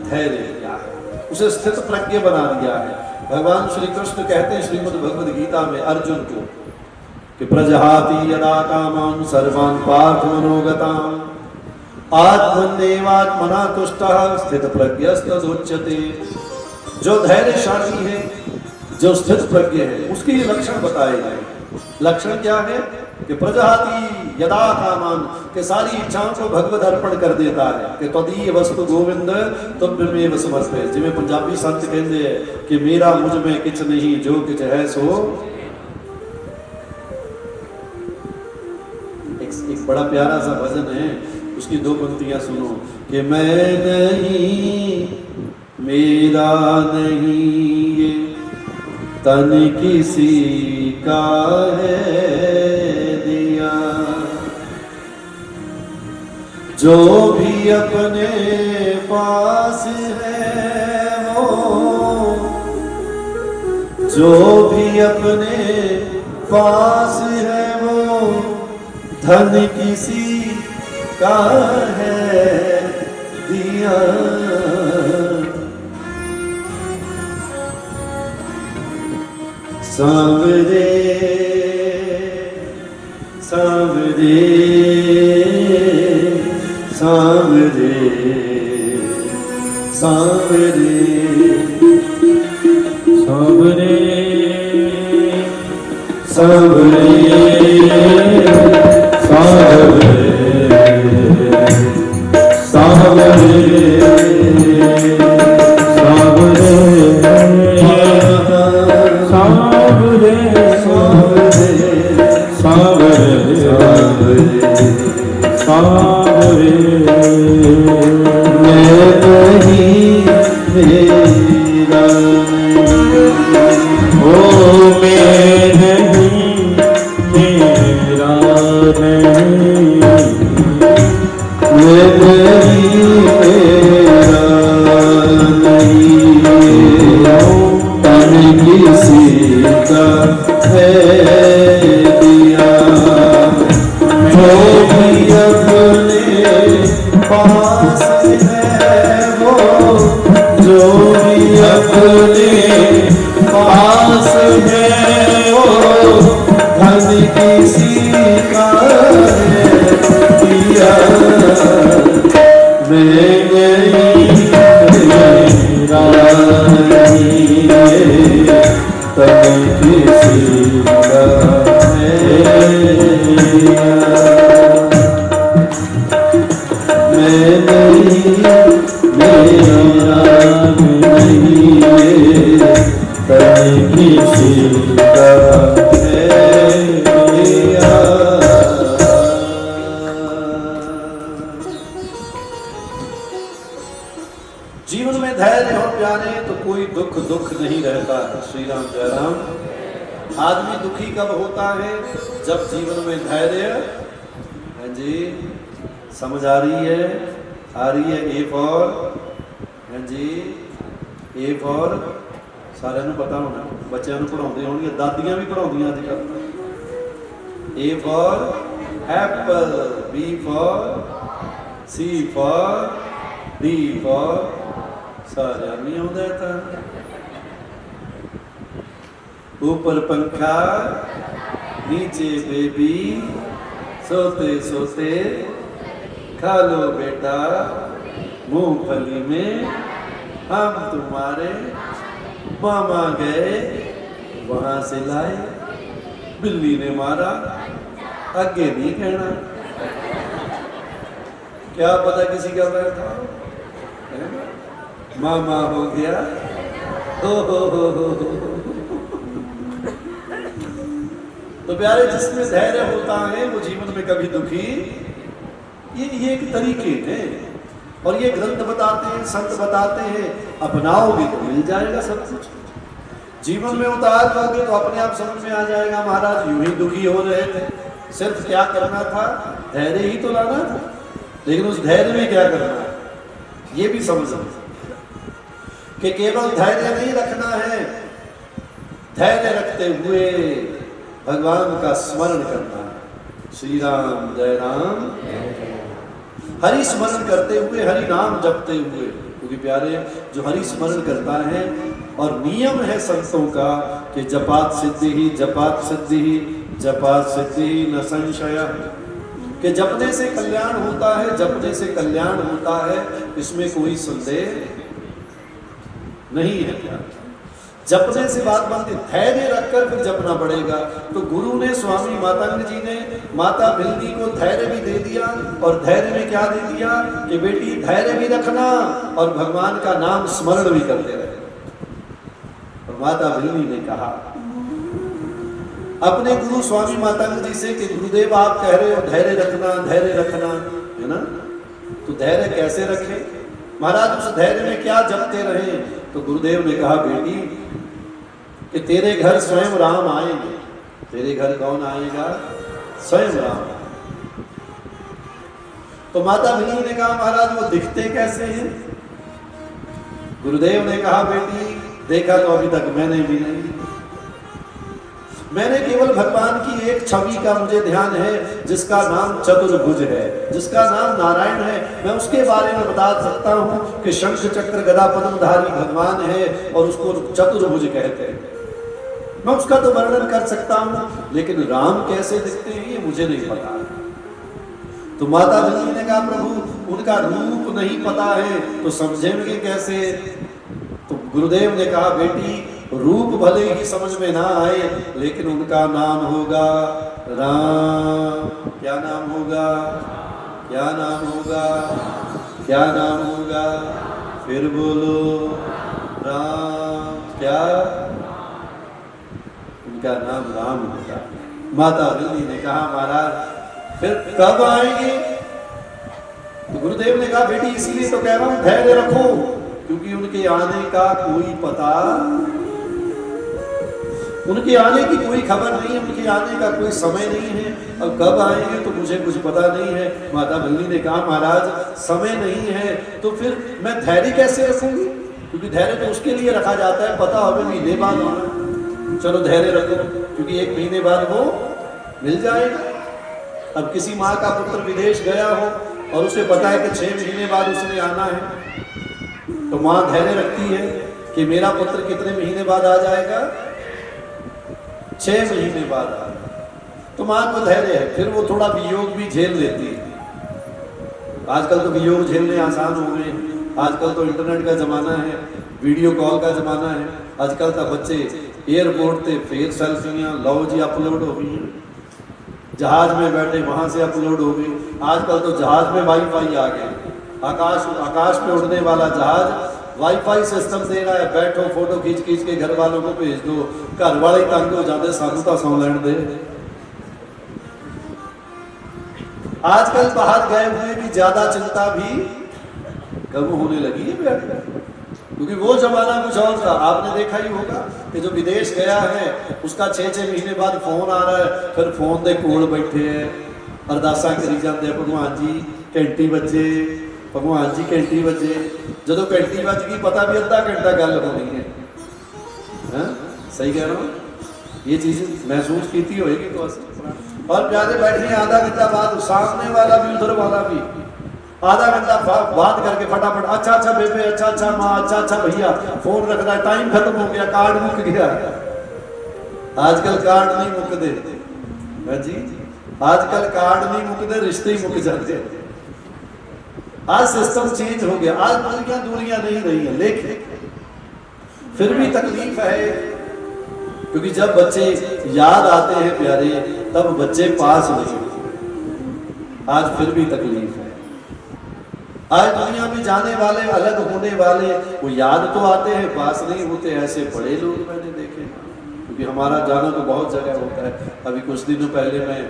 धैर्य दिया है, उसे स्थित प्रज्ञ बना दिया है। भगवान श्री कृष्ण कहते हैं श्रीमद् भगवद गीता में अर्जुन को कि प्रजहाति यदा कामान् सर्वान् पार्थ मनोगतान् आत्मन्नेवात्मना तुष्टः स्थित प्रज्ञस्तदुच्यते। जो धैर्यशाली है, जो स्थित प्रज्ञ है, उसके ये लक्षण बताए गए। लक्षण क्या है? कि प्रजहाति यदा कामान, के सारी इच्छाओं को भगवत अर्पण कर देता है कि तदीय वस्तु गोविंद तुभ्यमेव समर्पे। जिमें पंजाबी संत कहते हैं कि मेरा मुझ में किछ नहीं, जो किछ है सो। एक बड़ा प्यारा सा भजन है, उसकी दो पंक्तियां सुनो कि मैं नहीं, मेरा नहीं, ये तन किसी का है दिया, जो भी अपने पास है वो, जो भी अपने पास है वो धन किसी का है दिया। सांवरे सांवरे सांवरे सांवरे सांवरे सांवरे सांवरे जीवन में धैर्य हो प्यारे तो कोई दुख दुख नहीं रहता है। श्री राम जय राम। आदमी दुखी कब होता है? जब जीवन में धैर्य है जी। समझ आ रही है? आ रही है? ए फॉर है जी, ए फॉर सारे नूं पता होना, बच्चों को पढ़ाते होंगे, दादियां भी पढ़ाउंदियां अजकल। A for apple, B for C for D for, सारे नहीं आउंदा था। ऊपर पंखा नीचे बेबी, सोते सोते खा लो बेटा मूंगफली में हम तुम्हारे मामा गए वहां से लाए, बिल्ली ने मारा, आगे नहीं कहना, क्या पता किसी का पैर था, मामा हो गया। तो प्यारे, जिसमें धैर्य होता है वो जीवन में कभी दुखी, ये एक तरीके हैं। और ये ग्रंथ बताते हैं, संत बताते हैं, अपनाओगे तो मिल जाएगा सब कुछ। जीवन में उतार लोगे तो अपने आप समझ में आ जाएगा। महाराज यूं ही दुखी हो रहे थे, सिर्फ क्या करना था, धैर्य ही तो लाना था। लेकिन उस धैर्य में क्या करना है, ये भी समझो कि केवल धैर्य नहीं रखना है, धैर्य रखते हुए भगवान का स्मरण करना है। श्री राम जय राम, हरि स्मरण करते हुए, हरि नाम जपते हुए। क्योंकि प्यारे, जो हरि स्मरण करता है, और नियम है संतों का कि जपात सिद्धि ही, जपात सिद्धि ही, जपात सिद्धि ही न संशय, कि जपने से कल्याण होता है, जपने से कल्याण होता है, इसमें कोई संदेह नहीं है। प्यारे, जपने से बात बनती, धैर्य रखकर फिर जपना पड़ेगा। तो गुरु ने, स्वामी मातंग जी ने माता भिल्ली को धैर्य भी दे दिया, और धैर्य में क्या दे दिया कि बेटी धैर्य भी रखना और भगवान का नाम स्मरण भी करते रहे। और माता भिल्ली ने कहा अपने गुरु स्वामी मातंग जी से कि गुरुदेव आप कह रहे हो धैर्य रखना, धैर्य रखना, है ना, तो धैर्य कैसे रखे महाराज, उस धैर्य में क्या जपते रहे। तो गुरुदेव ने कहा बेटी कि तेरे घर स्वयं राम आएंगे। तेरे घर कौन आएगा? स्वयं राम। तो माता भिल्ली ने कहा महाराज वो दिखते कैसे हैं? गुरुदेव ने कहा बेटी देखा तो अभी तक मैंने भी नहीं, मैंने केवल भगवान की एक छवि का मुझे ध्यान है, जिसका नाम चतुर्भुज है, जिसका नाम नारायण है। मैं उसके बारे में बता सकता हूं कि शंख चक्र गदा पद्मधारी भगवान है और उसको चतुर्भुज कहते हैं। मैं उसका तो वर्णन कर सकता हूं, लेकिन राम कैसे दिखते हैं ये मुझे नहीं पता। तो माता भिल्ली ने कहा प्रभु उनका रूप नहीं पता है तो समझेंगे कैसे? तो गुरुदेव ने कहा बेटी रूप भले ही समझ में ना आए, लेकिन उनका नाम होगा राम। क्या नाम होगा? क्या नाम होगा? क्या नाम होगा? फिर बोलो राम। क्या? उनका नाम राम होगा। माता भिल्ली ने कहा महाराज फिर कब आएंगे? तो गुरुदेव ने कहा बेटी इसीलिए तो कह रहा हूं धैर्य रखो, क्योंकि उनके आने का कोई पता, उनके आने की कोई खबर नहीं है, उनके आने का कोई समय नहीं है। अब कब आएंगे तो मुझे कुछ पता नहीं है। माता भिल्ली ने कहा महाराज समय नहीं है तो फिर मैं धैर्य कैसे रखूंगी? क्योंकि धैर्य तो उसके लिए रखा जाता है पता हमें महीने बाद आना, चलो धैर्य रखो क्योंकि 1 महीने बाद वो मिल जाएगा। अब किसी माँ का पुत्र विदेश गया हो और उसे पता है कि 6 महीने बाद उसने आना है, तो माँ धैर्य रखती है कि मेरा पुत्र कितने महीने बाद आ जाएगा? 6 महीने बाद आ जाएगा। तो माँ को धैर्य है, फिर वो थोड़ा वियोग भी झेल लेती है। आजकल तो वियोग झेलने आसान हो गए, आजकल तो इंटरनेट का जमाना है, वीडियो कॉल का जमाना है। आजकल तो बच्चे एयरपोर्ट पे फिर सेल्फियां लो जी अपलोड हो गई, जहाज में बैठे वहां से अपलोड हो गई। आजकल तो जहाज में वाईफाई आ गया, आकाश पे उड़ने वाला जहाज वाईफाई सिस्टम दे रहा है, बैठो फोटो खींच खींच के घर वालों को भेज दो, घर वाले तंग हो जाते सानू तो सौ लैन दे। आजकल बाहर गए हुए भी ज्यादा चिंता भी कम होने लगी है, क्योंकि वो जमाना कुछ और था। आपने देखा ही होगा कि जो विदेश गया है उसका 6-6 महीने बाद फोन आ रहा है, फिर फोन दे कोल बैठे हैं अरदासा करी जाते हैं, भगवान जी घंटी बजे, भगवान जी घंटी बजे। जो घंटी बज गई पता भी अद्धा घंटा गल होनी है। सही कह रहा हूँ, ये चीज महसूस की होगी तो। और प्यारे बैठने आधा घंटा बाद सामने वाला भी उधर वाला भी आधा घंटा बात करके फटाफट अच्छा अच्छा बेबे, अच्छा अच्छा माँ, अच्छा अच्छा भैया, फोन रख रहा है, टाइम खत्म हो गया, कार्ड मुक गया। आजकल कार्ड नहीं मुकते जी, आजकल कार्ड नहीं मुकते, रिश्ते ही मुक जाते। आज सिस्टम चेंज हो गया, आज दूरियां नहीं रही है। लेकिन फिर भी तकलीफ है, क्योंकि जब बच्चे याद आते हैं प्यारे, तब बच्चे पास नहीं होते। आज फिर भी तकलीफ है। आज दुनिया में जाने वाले, अलग होने वाले, वो याद तो आते हैं, पास नहीं होते। ऐसे बड़े लोग मैंने देखे, क्योंकि हमारा जाना तो बहुत जगह होता है। अभी कुछ दिनों पहले मैं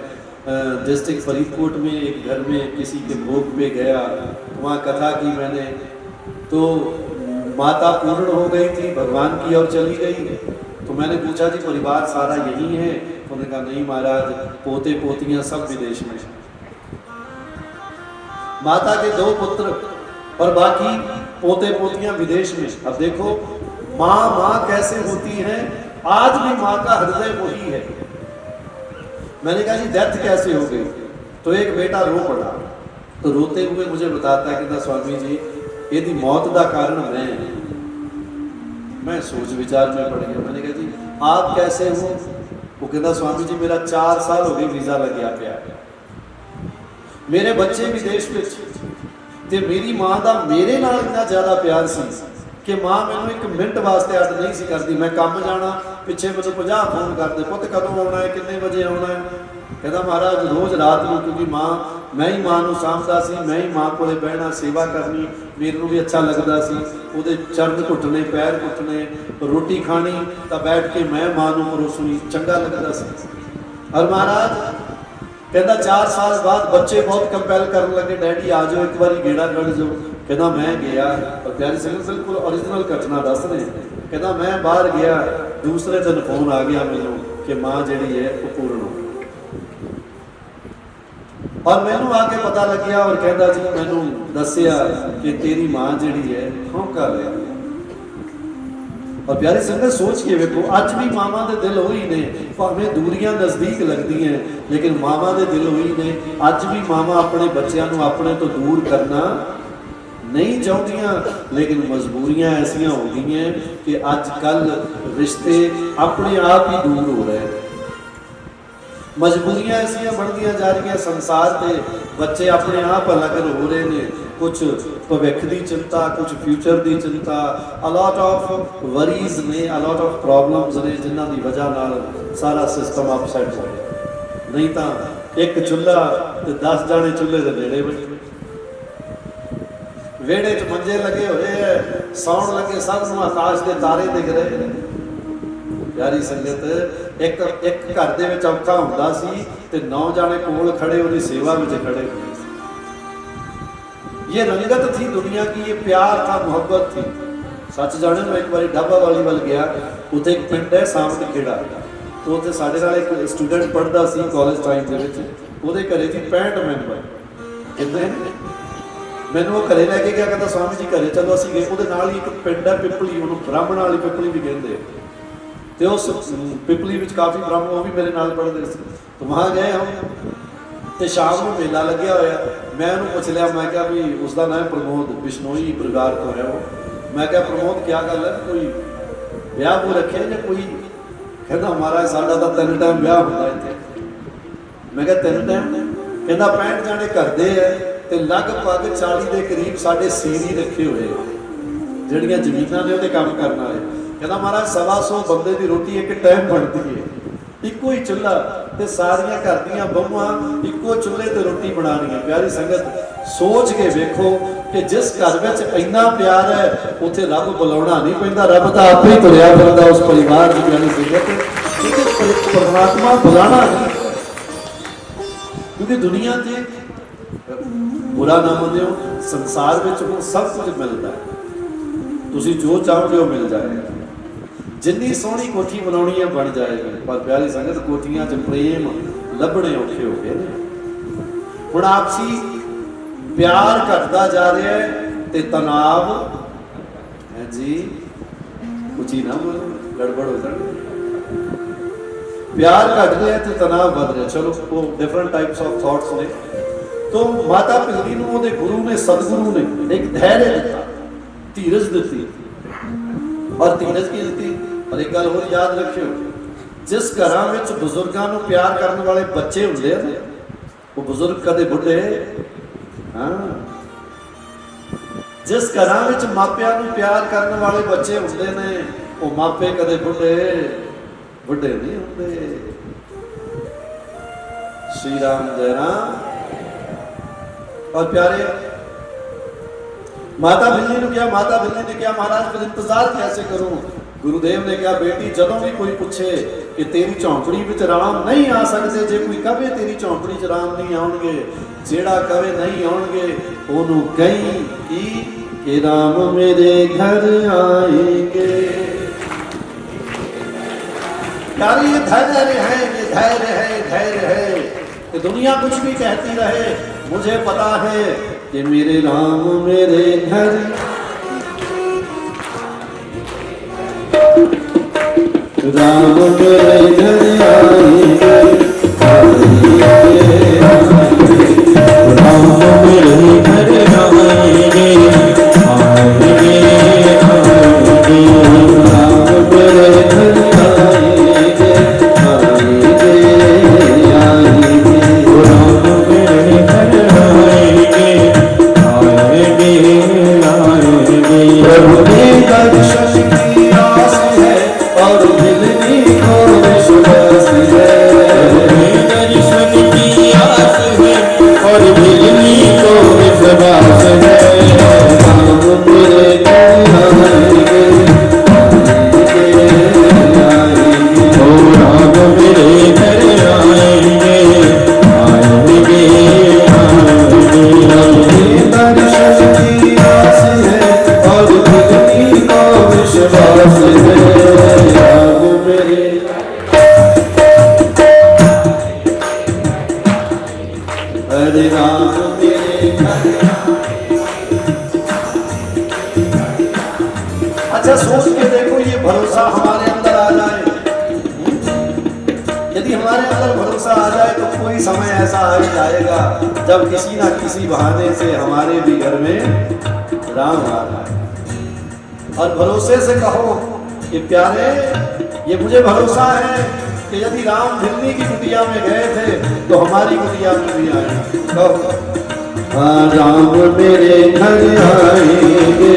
डिस्ट्रिक्ट फरीदकोट में एक घर में किसी के भोग पे गया, वहाँ कथा की मैंने, तो माता पूर्ण हो गई थी, भगवान की ओर चली गई। तो मैंने पूछा जी परिवार सारा यही है? तो उन्होंने कहा नहीं महाराज, पोते पोतियां सब विदेश में। माता के 2 पुत्र और बाकी पोते पोतियां विदेश में। अब देखो माँ माँ कैसे होती है, आज भी माँ का हृदय वही है। मैंने कहा जी डेथ कैसे हो गई? तो एक बेटा रो पड़ा, तो रोते हुए मुझे बताता है कि स्वामी जी यदि मौत का कारण मैं सोच विचार में पड़ गया। मैंने कहा जी आप कैसे हो? वो कहता स्वामी जी मेरा 4 साल हो गए वीजा लग गया पिया, मेरे बच्चे विदेश में ते मेरी मां का मेरे नाल इतना ज्यादा प्यार सी कि मां मैनू 1 मिनट वास्ते अड नहीं सी करती। मैं काम जाना, पिछे मैनू 50 फोन करते, पुत कदों आना है, कितने बजे आना है? कहता महाराज रोज रात को, क्योंकि मां मैं ही मां नू सामभदा सी, मैं ही मां कोले बहना, सेवा करनी, मेरे भी अच्छा लगता सी। ਉਹਦੇ चरण घुटने, पैर घुटने, रोटी खानी तो बैठ के मैं मां नू परोसनी, चंगा लगता सी। और महाराज कहता 4 साल बाद बच्चे बहुत कंपेल करने लगे, डैडी आ जाओ एक बार गेड़ा कड़ जाओ। कहता मैं गया, और प्यारी संगत बिल्कुल ओरिजिनल घटना दस रहे। कहता मैं बाहर गया, दूसरे दिन फोन आ गया मैनू कि मां जिहड़ी है वो पूर्ण हो गई। और मैनू आके पता लग गया, और कहता जी मैनू दसिया कि तेरी मां जिहड़ी है होंका ले। और प्यारी संगत सोच के वेखो, अज भी मावां दे दिल वही ने, भावें दूरियां नज़दीक लगदी हैं, लेकिन मावां दे दिल वही ने। अज भी मावां अपने बच्चों को अपने तो दूर करना नहीं चाहदियां, लेकिन मजबूरियां ऐसियां हो गई हैं कि अजकल रिश्ते अपने आप ही दूर हो रहे हैं। मजबूरियां ऐसियां बढ़दियां जा रही हैं, संसार के बच्चे अपने आप अलग हो रहे हैं। कुछ भविख की चिंता, कुछ फ्यूचर की चिंता, अलॉट ऑफ वरीज ने, अलॉट ऑफ प्रॉब्लम्स ने, जिन्हां की वजह नाल सारा सिस्टम अपसैट हो गया। नहीं तो एक चुल्हा ते 10 जाने चुल्हे के नेड़े बैठे, वेड़े च मंजे लगे हुए है, सौण लगे सब नूं आकाश के तारे दिख रहे हैं। प्यारी संगत एक घर दे विच औखा हुंदा सी ते 9 जाने कोल खड़े उहदी सेवा विच खड़े हुए। ये रंगत थी दुनिया की, ये प्यार था, मोहब्बत थी। सच जाने मैं एक बार ढाबा वाली वाल गया, उत्थे एक पिंड है सामत खेड़ा, तो उत्थे साडे नाल एक स्टूडेंट पढ़दा सी कॉलेज टाइम दे विच, ਉਹਦੇ ਘਰੇ ਸੀ 65 ਮੈਂਬਰ। ਕਿੰਨੇ ਮੈਨੂੰ ਉਹ ਘਰੇ ਲੈ ਕੇ ਗਿਆ, ਕਹਿੰਦਾ स्वामी जी ਘਰੇ ਚਲੋ। ਅਸੀਂ ਗਏ, ਉਹਦੇ ਨਾਲ ਹੀ ਇੱਕ ਪਿੰਡ ਹੈ ਪਿਪਲੀ, ਉਹਨੂੰ ਬ੍ਰਾਹਮਣ ਵਾਲੀ ਪਿਪਲੀ ਵੀ ਕਹਿੰਦੇ, ਤੇ ਉਸ ਪਿਪਲੀ ਵਿੱਚ ਕਾਫੀ ਬ੍ਰਾਹਮਣ ਉਹ ਵੀ ਮੇਰੇ ਨਾਲ ਪੜ੍ਹਦੇ ਸੀ। तो वहाँ गए हम, ਤੇ ਸ਼ਾਮ ਨੂੰ ਮੇਲਾ ਲੱਗਿਆ ਹੋਇਆ। ਮੈਂ ਉਹਨੂੰ ਪੁੱਛ ਲਿਆ, ਮੈਂ ਕਿਹਾ ਵੀ ਉਸਦਾ ਨਾਮ ਪ੍ਰਮੋਦ, ਬਿਸ਼ਨੋਈ ਪਰਿਵਾਰ ਤੋਂ ਹੈ ਉਹ। ਮੈਂ ਕਿਹਾ ਪ੍ਰਮੋਦ ਕੀ ਗੱਲ ਹੈ, ਕੋਈ ਵਿਆਹ ਵੂ ਰੱਖਿਆ ਜਾਂ ਕੋਈ? ਕਹਿੰਦਾ ਮਹਾਰਾਜ ਸਾਡਾ ਤਾਂ 3 ਟਾਈਮ ਵਿਆਹ ਹੁੰਦਾ ਇੱਥੇ। मैं क्या 3 टाइम? कहना 65 जाने करते हैं, तो लगभग 40 के करीब साढ़े सीरी रखे हुए जड़ियाँ जमीना ने वो काम करने वाले। कहना महाराज 125 बंदे की रोटी एक टाइम बनती है, इको ही चूल्हा, तो सारिया घर दियाँ बहुआं इको चूल्हे ते रोटी बनानी है। प्यारी संगत सोच के वेखो कि जिस घर में इन्ना प्यार है, उत्थे रब बुलाना नहीं पैंदा, रब तो आपे ही तुरया फिरदा उस परिवार की। प्यारी संगत क्योंकि परमात्मा बुलाना नहीं, क्योंकि दुनिया से बुरा ना मनियो, संसार में सब कुछ मिलता है, तुसी जो चाहोगे वो मिल जाएगा। जिन्नी सोहनी कोठी बनानी है बन जाएगी, पर प्यारी संगत कोठियां च प्रेम लभने औखे हो गए ने। हुण आपसी प्यार घटता जा रहा है ते तनाव है जी, कुछ ही ना बोलो गड़बड़ हो जाए। प्यार घट रहा है तो तनाव बढ़ रहा है। चलो वो डिफरेंट टाइप्स ऑफ थॉट्स ने। तो माता पिलरी नूं उहदे गुरु ने, सतगुरु ने एक धैर्य दिता, धीरज दी। और धीरज की दी, और एक गल होर याद रखियो, जिस घरां विच बुजुर्गां नूं प्यार करने वाले बच्चे हुंदे ने, वो बुजुर्ग कदे बुढ़े, हाँ, जिस घरां विच मापियां नूं प्यार करने वाले बच्चे हुंदे ने, ਉਹ ਮਾਪੇ ਕਦੇ ਬੁੱਢੇ ਨਹੀਂ ਹੁੰਦੇ। श्री राम जय राम। और प्यारे माता बिल्ली ने क्या, माता बिल्ली ने क्या, महाराज फिर इंतजार कैसे करूं? गुरुदेव ने कहा बेटी ਜਦੋਂ भी कोई पूछे कि तेरी झौंपड़ी विच राम नहीं आ सकते, जे कोई कहे तेरी झौंपड़ी च राम नहीं आउणगे, जेड़ा कहे नहीं आउणगे ओनू कही कि राम मेरे घर आएंगे। यार ये धैर्य है, ये धैर्य है, धैर्य है कि दुनिया कुछ भी कहती रहे, मुझे पता है कि मेरे राम मेरे घर राम मेरे घर आएंगे, राम मेरे घर आएंगे, आएंगे, आएंगे, राम मेरे घर आएंगे, आएंगे, आएंगे, राम मेरे घर आएंगे, आएंगे, आएंगे। प्रभु के दर्शन की आस है और मिलने को विश्वास है, दर्शन की आस है और मिलने को विश्वास है। राम मेरे घर आएंगे, आएंगे, ओ राम मेरे घर आएंगे, आएंगे, आएंगे। दर्शन की आस है और मिलने को विश्वास है। राम मेरे हरे राम मेरे घर। अच्छा सोच के देखो, ये भरोसा हमारे अंदर आ जाए, यदि हमारे अंदर भरोसा आ जाए तो कोई समय ऐसा आ ही जाएगा जब किसी ना किसी बहाने से हमारे भी घर में राम आ जाए। और भरोसे से कहो कि प्यारे ये मुझे भरोसा है कि यदि राम भिल्ली की कुटिया में गए थे तो हमारी कुटिया में भी आए। कहो हाँ राम मेरे घर आएंगे,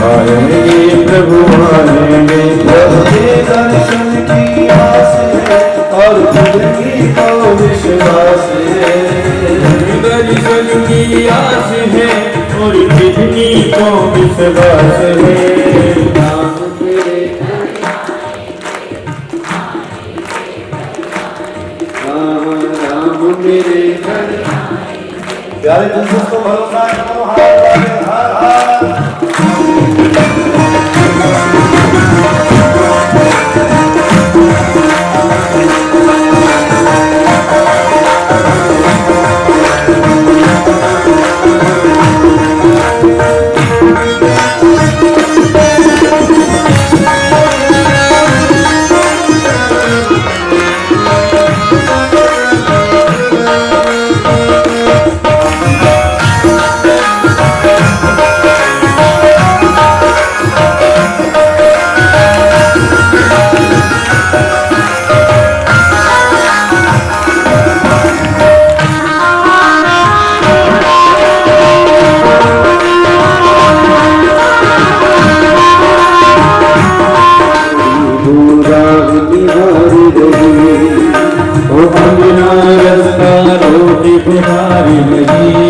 आएंगे प्रभु आएंगे, प्रभु के दर्शन की आस है और जिंदगी को विश्वास है। दर्शन की आस है और जिंदगी को विश्वास है। राम मेरे राम मेरे घर। प्यारे तुम सबको भरोसा है, तो हर हर रोटी पुकारी लगी,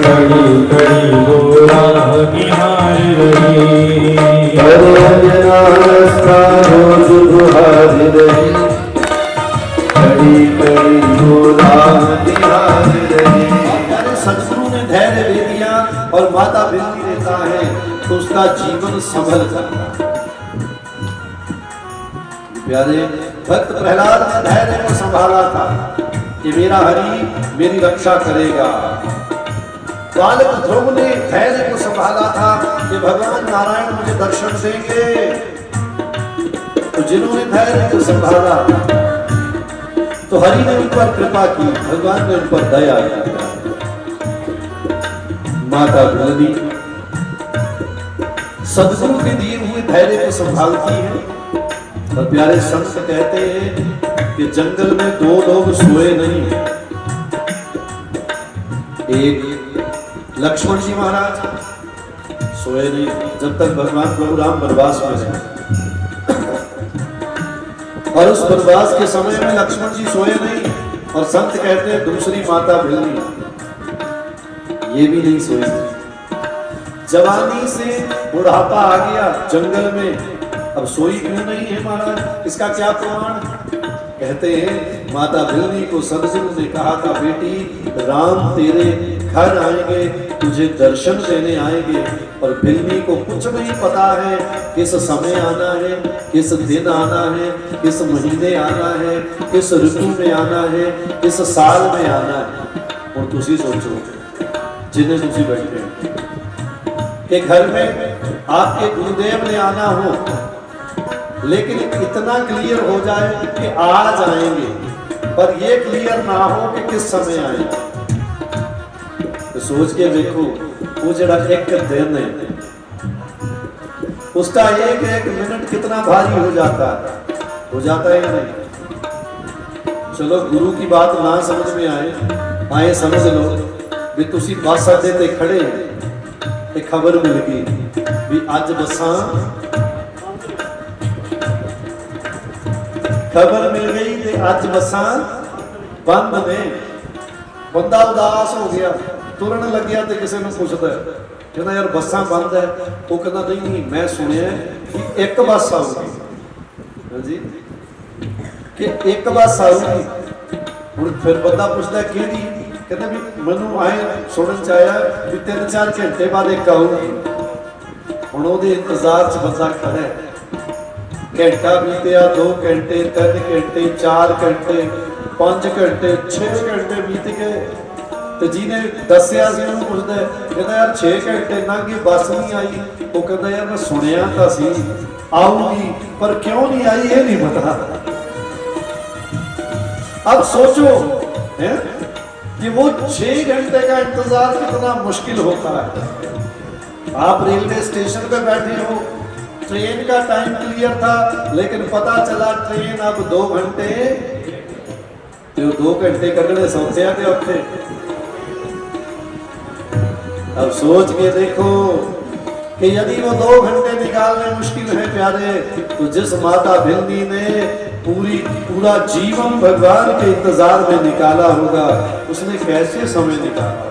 कड़ी कड़ी गोरा निहार रही। रोज दुहारी रही, कड़ी कड़ी गोरा निहार रही। सदगुरु ने धैर्य दे दिया और माता बिल्ली देता है तो उसका जीवन संभल जाता है। प्यारे भक्त प्रहलाद ने धैर्य को संभाला था कि मेरा हरि मेरी रक्षा करेगा। बालक ध्रुव ने धैर्य को संभाला था कि भगवान नारायण मुझे दर्शन देंगे। तो जिन्होंने धैर्य को संभाला तो हरि ने उन पर कृपा की, भगवान ने उन पर दया की। माता बिल्ली सदगुरु के दिए हुए धैर्य को संभालती है। और प्यारे संत कहते हैं कि जंगल में दो लोग सोए नहीं, एक लक्ष्मण जी महाराज सोए नहीं जब तक भगवान प्रभु राम वनवास में रहे। और उस वनवास के समय में लक्ष्मण जी सोए नहीं, और संत कहते हैं दूसरी माता भिलनी ये भी नहीं सोई। जवानी से बुढ़ापा आ गया जंगल में, अब सोई क्यों नहीं है महाराज, इसका क्या प्रमाण? कहते हैं माता भिलनी को सदगुरु ने कहा था, बेटी राम तेरे घर आएंगे, तुझे दर्शन देने आएंगे। और भिलनी को कुछ नहीं पता है किस समय आना है, किस दिन आना है, किस महीने आना है, किस ऋतु में आना है, किस साल में आना है। और तुसी सोचो जिन्हें तुसी बैठे कि घर में आपके गुरुदेव ने आना हो, लेकिन इतना क्लियर हो जाए कि आज आएंगे, पर ये क्लियर ना हो कि किस समय आएंगे। तो सोच के देखो वो जरा एक दिन है, उसका एक एक मिनट कितना भारी हो जाता है या नहीं? चलो गुरु की बात ना समझ में आए समझ लो भी तुसी बस अड्डे ते खड़े ते खबर मिल गई भी अज बसां, खबर मिल गई ते अज बसां बंद ने। बंदा उदास हो गया, तुरन लग्या ते किसी ने पुछदा कहना यार बसां बंद है, वो कहना नहीं मैं सुनिया कि एक बस आऊगी। हाँ जी कि एक बस आऊगी। हुण फिर बंदा पुछदा किहड़ी, कहते भी मैनू आए सुनन च आया भी 3-4 घंटे बाद एक आऊगी। हुण ओहदे इंतजार च बंदा खड़ा है, घंटा बीतिया, 2 घंटे, 3 घंटे, 4 घंटे, 5 घंटे, 6 घंटे बीत गए। तो जिन्हें दसिया पुछदा कहता यार 6 घंटे लंघ गए बस नहीं आई। वो कहता यार मैं सुनिया तो सी आऊगी पर क्यों नहीं आई ये नहीं पता। अब सोचो है कि वो 6 घंटे का इंतजार कितना मुश्किल होता है। आप रेलवे स्टेशन पे बैठे हो, ट्रेन का टाइम क्लियर था, लेकिन पता चला ट्रेन अब 2 घंटे, तो 2 घंटे कटने सौते के औखे। अब सोच के देखो कि यदि वो 2 घंटे निकालने मुश्किल है प्यारे, तो जिस माता भिलनी ने पूरा जीवन भगवान के इंतजार में निकाला होगा, उसने कैसे समय निकाला।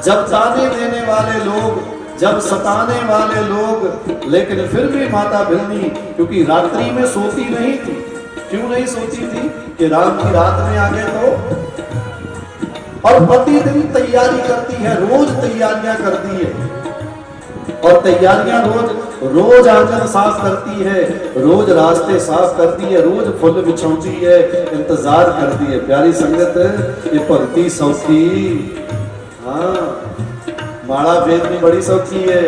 जब ताने देने वाले लोग, जब सताने वाले लोग, लेकिन फिर भी माता भिलनी क्योंकि रात्रि में सोती नहीं थी। क्यों नहीं सोती थी कि राम की रात में आ गए तो, और प्रतिदिन तैयारी करती है, रोज तैयारियां करती है। और तैयारियां रोज आंगन साफ करती है, रोज रास्ते साफ करती है, रोज फुल बिछाती है, इंतजार करती है। प्यारी संगत ये भक्ति सौखी, हाँ माला भेद में बड़ी सौखी है।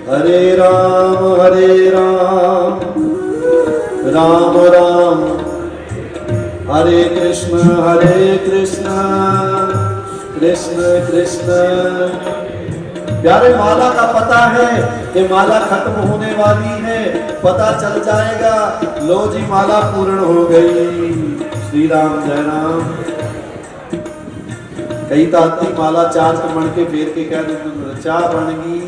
हरे राम राम राम हरे कृष्ण कृष्ण कृष्ण। प्यारे माला का पता है कि माला खत्म होने वाली है, पता चल जाएगा लो जी माला पूर्ण हो गई। श्री राम जय राम। कई ताती माला 4 मण के फेर के कह देते चाह बन गई।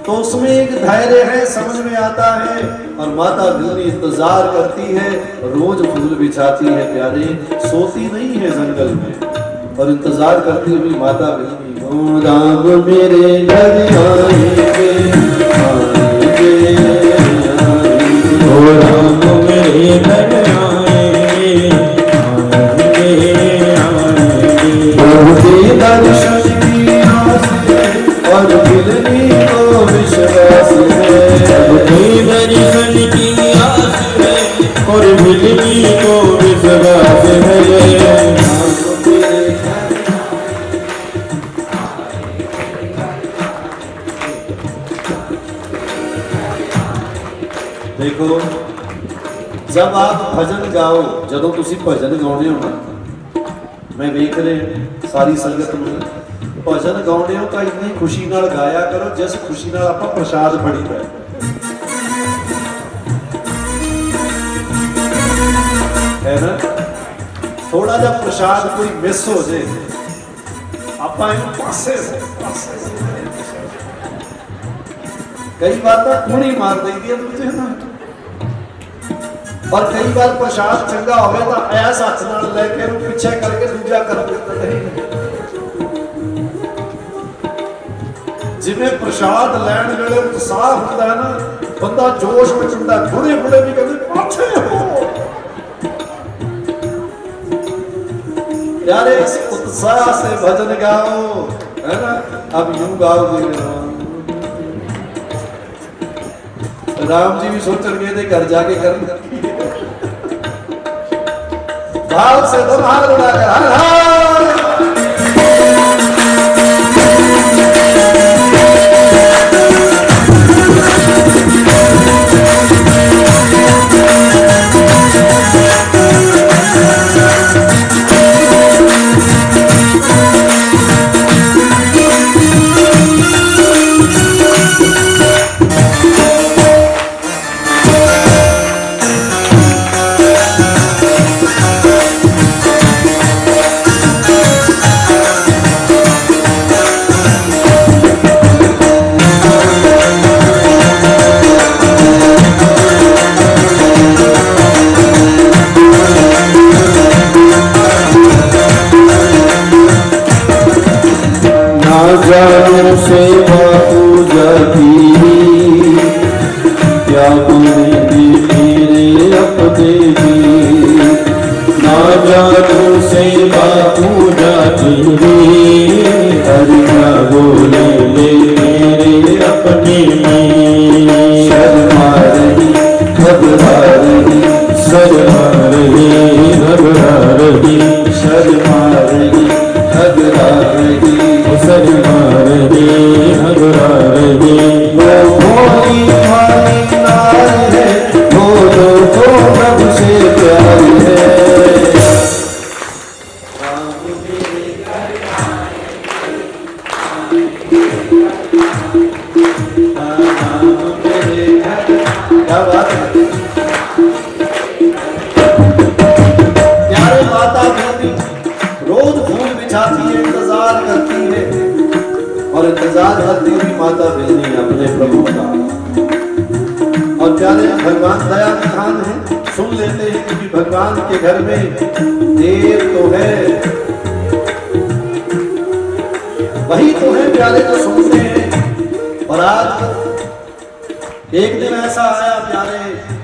तो उसमें एक धैर्य है, समझ में आता है। और माता भिलनी इंतजार करती है, रोज फूल बिछाती है प्यारे, सोती नहीं है जंगल में, और इंतजार करती हुई माता भिलनी। ओ राम मेरे घर आएंगे, ओ राम मेरे घर आएंगे, दर्शन की आस है और भिलनी को विश्वास है। दर्शन की आस है और भिलनी को विश्वास है। देखो जब आप भजन गाओ, जदों तुसी भजन गाउने हो ना, मैं वेख रहे सारी संगत में भजन गाउने हो तो इतनी खुशी नाल गाया करो जिस खुशी नाल आपां प्रसाद फड़ीदा है ना। थोड़ा जा प्रसाद कोई मिस हो जाए ਆਪਾਂ ਇਹਨੂੰ ਪਾਸੇ ਕਈ ਵਾਰ ਤਾਂ ਕੂਣੀ ਮਾਰ ਦਈਦੀ ਹੈ ਦੂਜੇ ਨਾਲ, ਪਰ ਕਈ ਵਾਰ ਪ੍ਰਸ਼ਾਦ ਚੰਗਾ ਹੋਵੇ ਤਾਂ ਐਸ ਹੱਥ ਨਾਲ ਲੈ ਕੇ ਇਹਨੂੰ ਪਿੱਛੇ ਕਰਕੇ ਦੂਜਾ ਕਰ ਦਿੰਦਾ ਨਹੀਂ। ਜਿਵੇਂ ਪ੍ਰਸ਼ਾਦ ਲੈਣ ਵੇਲੇ ਉਤਸ਼ਾਹ ਹੁੰਦਾ ਹੈ ਨਾ, ਬੰਦਾ ਜੋਸ਼ ਵਿੱਚ ਹੁੰਦਾ, ਬੁੜੇ ਬੁੜੇ ਵੀ ਕਹਿੰਦੇ ਪਾਛੇ ਹੋ। यारे इस उत्साह से भजन गाओ, है ना। अब यूं गाओगे राम जी भी सोचन गए थे घर जाके कर भाव से दोनों हाथ उठाकर हर हर। सेवा पूजा की क्या मेरे अपने की, ना जानो सेवा पूजा की हरि क्या बोले मेरे अपने में। शर्मा रही घबरा रही, शर्मा रही घबरा रही, शर्मा रही घबरा रही, शर्मा रही घबरा रही। वो भोली भाली नारी है, वो तो प्रभु से प्यारी है। क्या बात है। प्यारे माता बेटी रोज फूल बिछाती है, इंतजार करती है, और इंतजार करती हुई माता बेटी अपने प्रभु का। और प्यारे भगवान दया विधान है, सुन लेते हैं कि भगवान के घर में देव तो है, वही तो है प्यारे जो सुनते हैं। और आज एक दिन ऐसा आया प्यारे,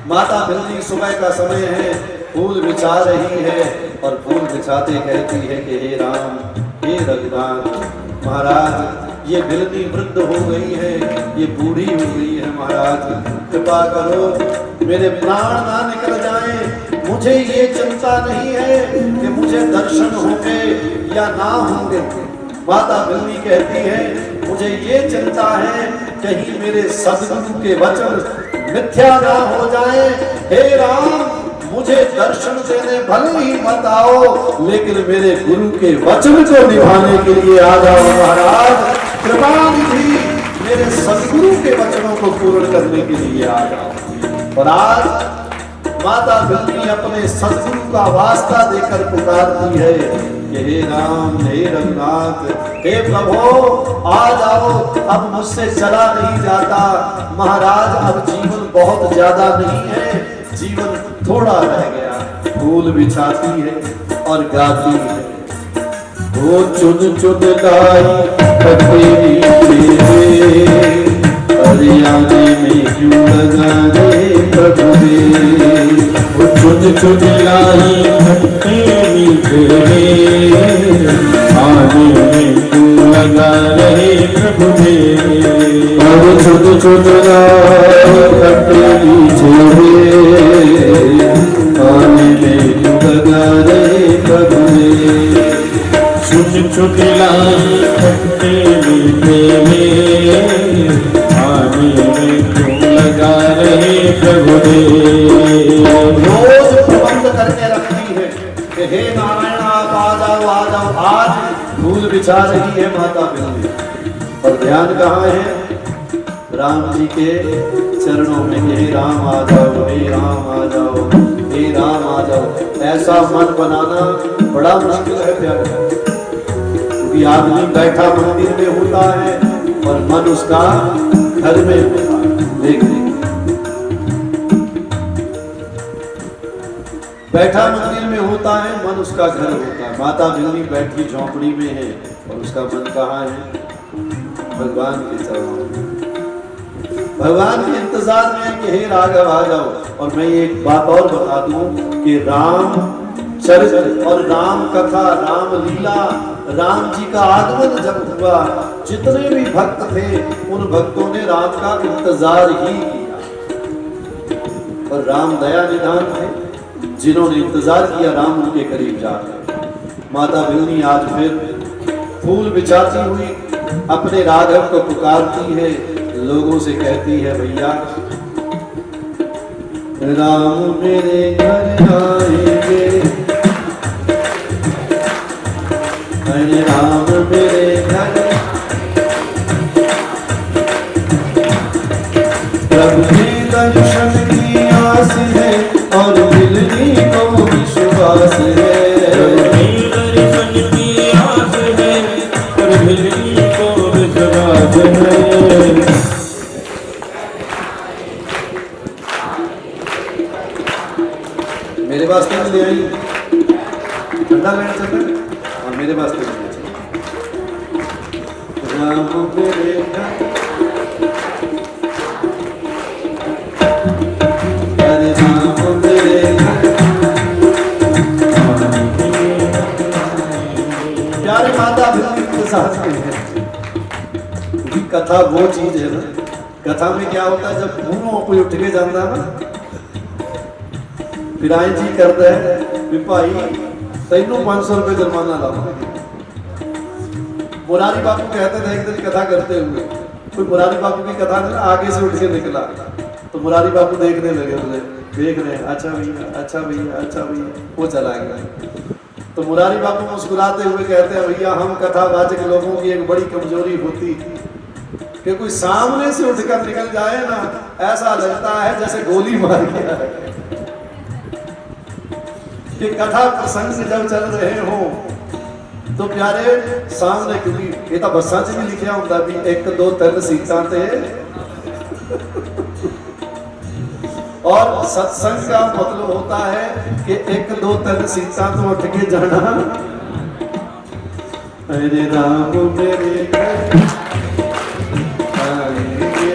माता बिल्ली सुबह का समय है, फूल बिछा रही है, और फूल बिछाते कहती है कि हे राम, हे रघुनाथ महाराज, ये बिल्ली वृद्ध हो गई है, ये बूढ़ी हो गई है, महाराज कृपा करो मेरे प्राण ना निकल जाएं। मुझे ये चिंता नहीं है कि मुझे दर्शन होंगे या ना होंगे। माता बिल्ली कहती है मुझे ये चिंता है कहीं मेरे सद्गुरु के वचन मिथ्या ना हो जाए। हे राम, मुझे दर्शन देने भले ही मत आओ, लेकिन मेरे गुरु के वचन को निभाने के लिए आ जाओ महाराज। कृपा निधि मेरे सद्गुरु के वचनों को पूर्ण करने के लिए आ जाओ। और आज माता बिल्ली अपने सद्गुरु का वास्ता देकर पुकारती है कि हे राम, हे रघुनाथ, हे प्रभु आ जाओ, अब मुझसे चला नहीं जाता महाराज, अब जीवन बहुत ज्यादा नहीं है, जीवन थोड़ा रह गया। फूल बिछाती है और गाती है, वो चुन चुन लाई पतेरी हरियाणे में क्यों लगा रे प्रभु रे। वो चुन चुन लाई पतेरी आने में क्यों लगा रे प्रभु रे। वो चुन चुन लाई पतेरी आने में क्यों लगा रे प्रभु रे। छुट छुट लाई खट्टे मीठे में आने में क्यों लगा रहे प्रभु देव। रोज प्रबंध करके रखती है कि हे नारायण आप आ जाओ, आज फूल बिछा रही है माता बिल्ली। और ध्यान कहाँ है? राम जी के चरणों में। हे राम आ जाओ, हे राम आ जाओ, हे राम आ जाओ। ऐसा मन बनाना बड़ा मुश्किल है प्यारे, कोई आदमी बैठा मंदिर में होता है और मन उसका घर में होता है। देखिए बैठा मंदिर में होता है, मन उसका घर होता है। माता बिल्ली बैठी झोंपड़ी में है और उसका मन कहाँ है? भगवान के चरणों में, भगवान के इंतजार में है कि हे राघव आ जाओ। और मैं ये एक बात और बता दूं कि राम चरित्र और राम कथा, राम लीला, राम जी का आगमन जब हुआ, जितने भी भक्त थे उन भक्तों ने राम का इंतजार ही किया। और राम दया निधान थे, जिन्होंने इंतजार किया राम उनके करीब जा रहे। माता बिल्ली आज फिर फूल बिछाती हुई अपने राघव को पुकारती है, लोगों से कहती है भैया राम मेरे घर आएंगे, अरे राम मेरे घर, प्रभु के दर्शन की आस है और बिल्ली को विश्वास है। प्रभु के दर्शन की आस है और बिल्ली को विश्वास है। मेरे वास्ते में ले आई ठंडा लेना चाहते हैं और मेरे वास्ते में ले चाहिए। राम मेरे घर, अरे राम मेरे घर। प्यारे माता बिल्ली के साथ में है, क्योंकि कथा वो चीज है ना, कथा में क्या होता है जब भूनों कोई उठ के जाता है ना, फिर आई जी करता है भी भाई तेनू 500 रुपये जुर्माना लाओ। मुरारी बापू कहते थे एक दिन कथा करते हुए, कोई मुरारी बापू की कथा ने आगे से उठ के निकला तो मुरारी बापू देखने लगे, बोले देख रहे हैं, अच्छा भैया अच्छा भैया अच्छा भैया, वो चला गया। तो मुरारी बापू मुस्कुराते हुए कहते हैं भैया हम कथावाचक लोगों की एक बड़ी कमजोरी होती कि कोई सामने से उठकर निकल जाए ना, ऐसा लगता है जैसे गोली मार गया है। कि कथा प्रसंग जब चल रहे हो तो प्यारे सामने, क्योंकि ये तो बसा च भी लिखा होता भी 1 2 3 सीटां ते, और सत्संग का मतलब होता है कि 1 2 3 सीटां तो उठ के जाना। अरे राम मेरे घर आएंगे।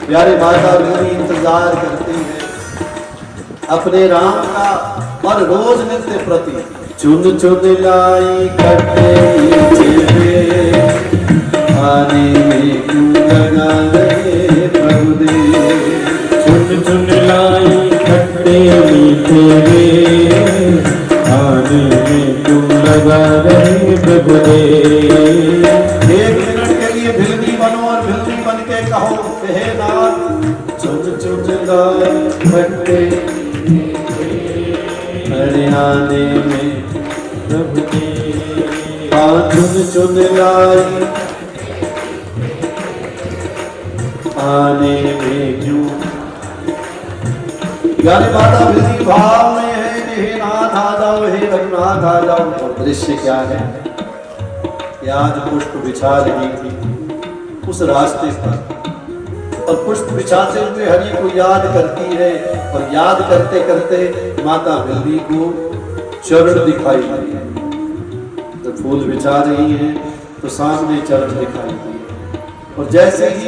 प्यारे माता बिल्ली इंतजार करती है अपने राम का और रोज नित्य प्रति। चुन चुन लाई खट्टे मीठे आने में क्यों लगा रहे प्रभु देव। चुन चुन लाई खट्टे मीठे आने में क्यों लगा रहे प्रभु देव। 1 मिनट के लिए भिल्ली बनो और भिल्ली बन के कहो हे नाथ, चुन चुन लाई खट्टे आने में प्रभु देव। चुन चुन लाई आने में क्यों। यानी माता बिल्ली भाव में है कि हे नाथ आ जाओ, हे रघुनाथ आ जाओ। और दृश्य क्या है कि आज पुष्प बिछा रही थी उस रास्ते पर, और पुष्प बिछाते हुए हरि को याद करती है, और याद करते करते माता बिल्ली को चरण दिखाई दिए। जब फूल बिछा रही है तो सामने चरण दिखाई दिए, और जैसे ही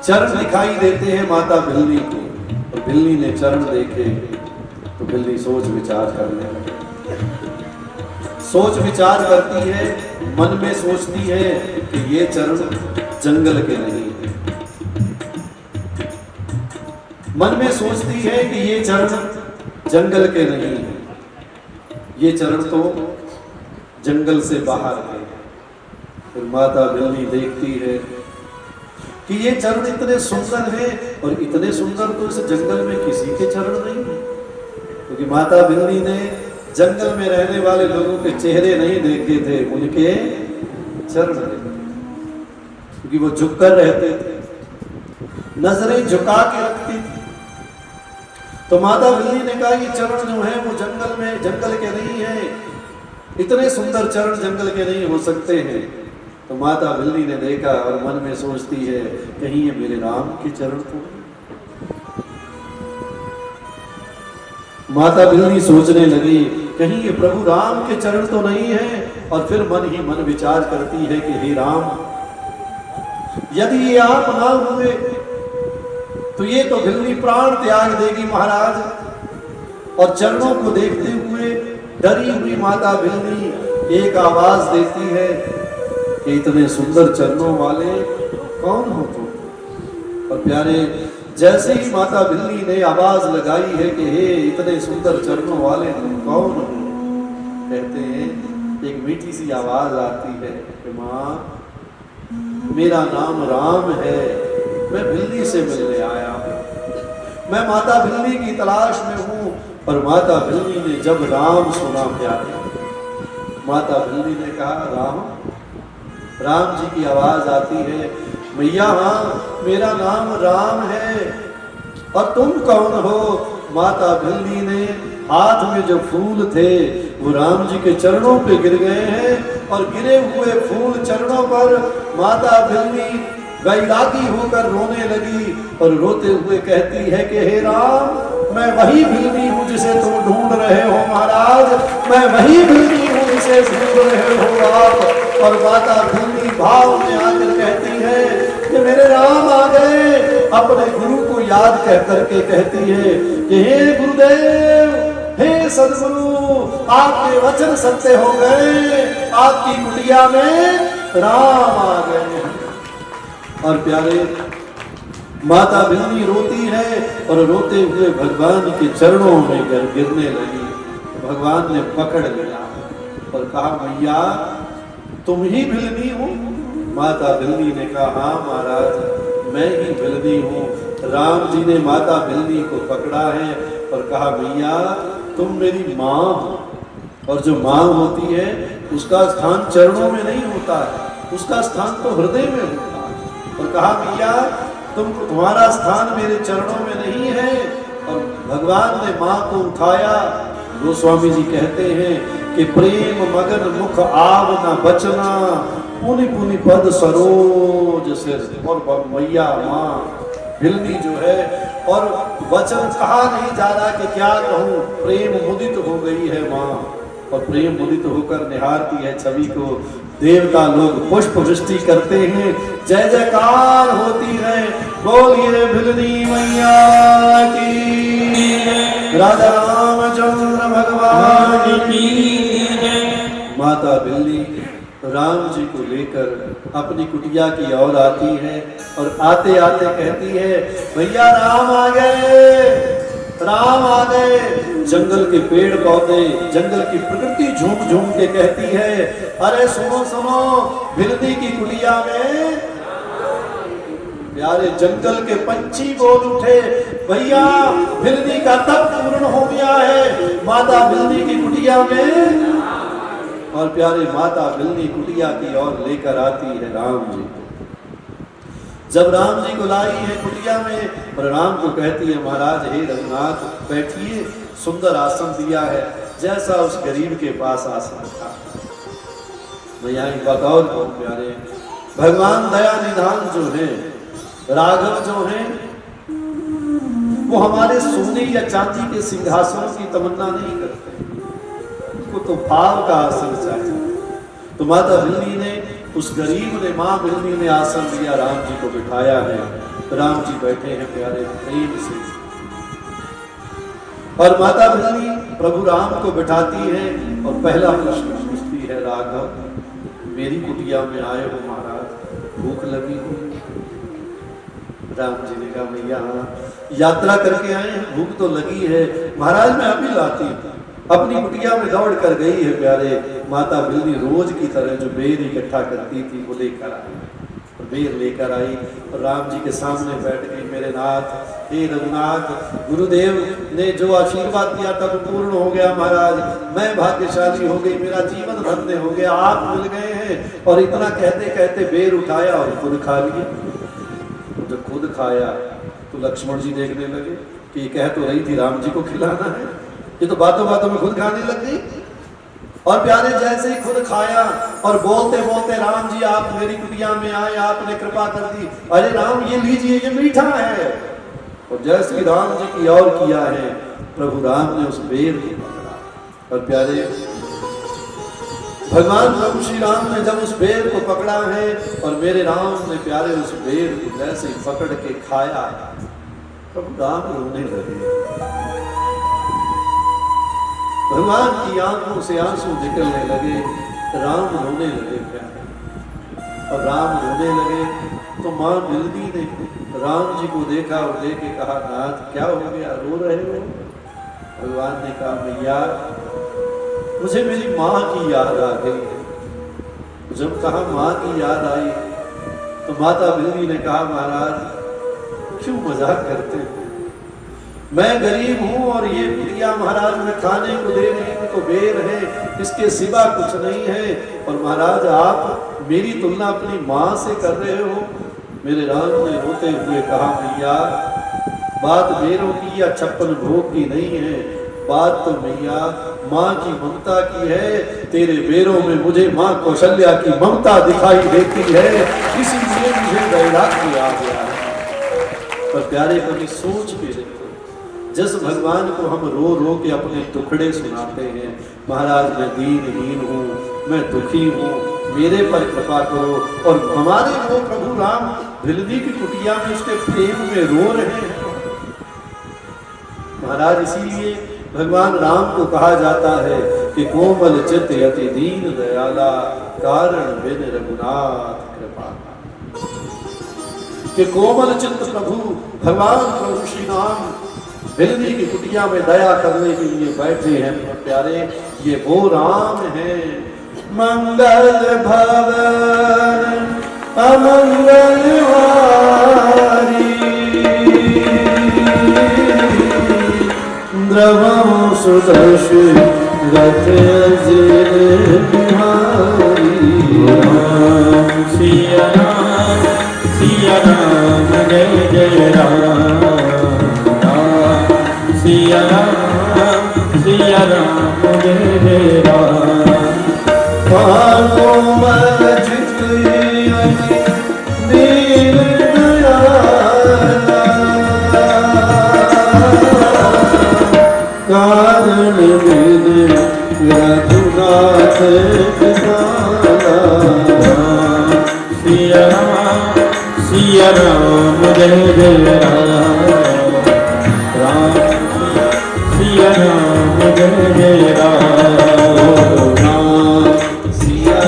चरण दिखाई देते हैं माता बिल्ली को, और बिल्ली ने चरण देखे तो बिल्ली सोच विचार करने लगी। सोच विचार करती है, मन में सोचती है कि ये चरण जंगल के नहीं है। मन में सोचती है कि ये चरण जंगल के नहीं है, ये चरण तो जंगल से बाहर है। फिर माता बिल्ली देखती है कि ये चरण इतने सुंदर हैं, और इतने सुंदर तो इस जंगल में किसी के चरण नहीं है, क्योंकि माता बिल्ली ने जंगल में रहने वाले लोगों के चेहरे नहीं देखे थे, उनके चरण देखे, क्योंकि वो झुककर रहते थे, नजरें झुका के रखती थी। तो माता बिल्ली ने कहा ये चरण जो है वो जंगल के नहीं है, इतने सुंदर चरण जंगल के नहीं हो सकते हैं। तो माता बिल्ली ने देखा और मन में सोचती है कहीं ये मेरे राम के चरण तो। माता बिल्ली सोचने लगी कहीं ये प्रभु राम के चरण तो नहीं है, और फिर मन ही मन विचार करती है कि हे राम, यदि ये आप ना हुए तो ये तो बिल्ली प्राण त्याग देगी महाराज। और चरणों को देखते हुए डरी हुई माता बिल्ली एक आवाज देती है कि इतने सुंदर चरणों वाले कौन हो तुम? और प्यारे, जैसे ही माता बिल्ली ने आवाज लगाई है कि हे इतने सुंदर चरणों वाले तुम कौन हो, कहते हैं एक मीठी सी आवाज आती है कि माँ, मेरा नाम राम है, मैं बिल्ली से मिलने आया हूं, मैं माता बिल्ली की तलाश में हूं। और माता बिल्ली ने जब राम सुना प्यारे, माता बिल्ली ने कहा राम, राम जी की आवाज आती है, मैया हाँ मेरा नाम राम है, और तुम कौन हो? माता बिल्ली ने हाथ में जो फूल थे वो राम जी के चरणों पे गिर गए हैं, और गिरे हुए फूल चरणों पर माता बिल्ली वैरागी होकर रोने लगी, और रोते हुए कहती है कि हे राम, मैं वही बिल्ली हूँ जिसे तुम ढूंढ रहे हो महाराज, मैं वही बिल्ली हूँ जिसे ढूंढ रहे हो आप। और माता बिल्ली भाव में आकर कहती है कि मेरे राम आ गए। अपने गुरु को याद कह करके कहती है कि हे गुरुदेव, हे सदगुरु, आपके वचन सत्य हो गए, आपकी कुटिया में राम आ गए। और प्यारे, माता बिल्ली रोती है और रोते हुए भगवान के चरणों में गिरने लगी। भगवान ने पकड़ लिया और कहा मैया तुम ही बिल्ली हो? माता बिल्ली ने कहा हाँ महाराज, मैं ही बिल्ली हूँ। राम जी ने माता बिल्ली को पकड़ा है और कहा मैया तुम मेरी माँ हो, और जो माँ होती है उसका स्थान चरणों में नहीं होता है, उसका स्थान तो हृदय में होता है। और कहा मैया तुम्हारा स्थान मेरे चरणों में नहीं है। और भगवान ने माँ को उठाया। गोस्वामी जी कहते हैं कि प्रेम मगन मुख आव न बचना, पुनि पुनि पद सरोज सिर। और मैया माँ बिल्ली जो है, और वचन कहा नहीं जा रहा कि क्या कहूँ, प्रेम मुदित हो गई है माँ, और प्रेम मुदित होकर निहारती है छवि को। देवता लोग पुष्प वृष्टि करते हैं, जय जयकार होती है, बोलिए बिल्ली मैया की, राजा रामचंद्र भगवान की। माता बिल्ली राम जी को लेकर अपनी कुटिया की ओर आती है, और आते आते कहती है भैया राम आ गए, राम आ गए। जंगल के पेड़ पौधे, जंगल की प्रकृति झूम झूम के कहती है अरे सुनो सुनो, बिल्ली की कुटिया में। प्यारे, जंगल के पंछी बोल उठे भैया बिल्ली का तप पूर्ण हो गया है, माता बिल्ली की कुटिया में। और प्यारे, माता बिल्ली कुटिया की ओर लेकर आती है राम जी को। जब राम जी को लाई है कुटिया में, और राम को कहती है महाराज हे रघुनाथ बैठिए, सुंदर आसन दिया है जैसा उस गरीब के पास आसन था। मैं यहाँ बतौर को प्यारे, भगवान दया निधान जो है, राघव जो है, वो हमारे सोने या चांदी के सिंहासनों की तमन्ना नहीं करते, उनको तो भाव का आसन चाहिए। तो माता बिल्ली ने, उस गरीब ने, माँ बिल्ली ने आसन दिया, राम जी को बिठाया है। राम जी बैठे हैं प्यारे प्रेम से, और माता बिल्ली प्रभु राम को बिठाती है और पहला प्रश्न पूछती है राघव मेरी कुटिया में आए हो महाराज, भूख लगी हो? राम जी ने कहा भैया यात्रा करके आए हैं, भूख तो लगी है महाराज, मैं अभी लाती हूँ। अपनी कुटिया में दौड़ कर गई है प्यारे। माता बिल्ली रोज की तरह जो बेर इकट्ठा करती थी वो लेकर आई, और बेर लेकर आई और राम जी के सामने बैठ गई। मेरे नाथ, हे रघुनाथ, गुरुदेव ने जो आशीर्वाद दिया था वो पूर्ण हो गया महाराज, मैं भाग्यशाली हो गई, मेरा जीवन धन्य हो गया, आप मिल गए हैं। और इतना कहते कहते बेर उठाया और खुद खा लिया। जब खुद खाया तो लक्ष्मण जी देखने लगे कि कह तो रही थी राम जी को खिलाना है, ये तो बातों बातों में खुद खाने लग गई। और प्यारे जैसे ही खुद खाया और बोलते बोलते राम जी आप मेरी कुटिया में आए, आपने कृपा कर दी, अरे राम ये लीजिए ये मीठा है। और जैसे ही राम जी की और किया है, प्रभु राम ने उस बेर को पकड़ा। और प्यारे भगवान प्रभु श्री राम ने जब उस बेर को पकड़ा है और मेरे राम ने प्यारे उस बेर को जैसे ही पकड़ के खाया, प्रभु राम रोने लगे। भगवान की आंखों से आंसू निकलने लगे, राम रोने लगे प्यारे। और राम रोने लगे तो मां मिलनी ने राम जी को देखा और देखे कहा, नाथ क्या हो गया, रो रहे हो? भगवान ने कहा, मैया मुझे मेरी माँ की याद आ गई। जब कहा माँ की याद आई तो माता बिल्ली ने कहा, महाराज क्यों मजाक करते हो, मैं गरीब हूं और ये कुटिया महाराज में खाने को दे रही हूं तो बेर है, इसके सिवा कुछ नहीं है। और महाराज आप मेरी तुलना अपनी माँ से कर रहे हो। मेरे राम ने रोते हुए कहा, मैया बात बेरों की या 56 भोग की नहीं है, बात तो मैया माँ की ममता की है। तेरे बेरों में मुझे माँ कौशल्या की ममता दिखाई देती है, इसीलिए मुझे वैराग्य आ गया है। पर प्यारे कभी सोच के देखो, जिस भगवान को हम रो रो के अपने टुकड़े सुनाते हैं, महाराज मैं दीनहीन हूँ, मैं दुखी हूँ, मेरे पर कृपा करो, और हमारे वो प्रभु राम भिलनी की कुटिया में उसके प्रेम में रो रहे हैं। महाराज इसीलिए भगवान राम को कहा जाता है कि कोमल चित्त अति दीन दयाला, कारण बिन रघुनाथ कृपा। कि कोमल चित्त प्रभु भगवान प्रभु श्री राम भिलनी की कुटिया में दया करने के लिए बैठे हैं। प्यारे ये वो राम है, मंगल भवन अमंगल हारी, द्रवं सुदर्शन रथ अजिर बिहारी। सिया राम जय जय राम, सिया राम जय जय राम। कोमल चित्त दीन दयाला, कारण बिन रघुनाथ कृपाला। सिया राम जय जय राम, सिया राम जय जय राम, सिया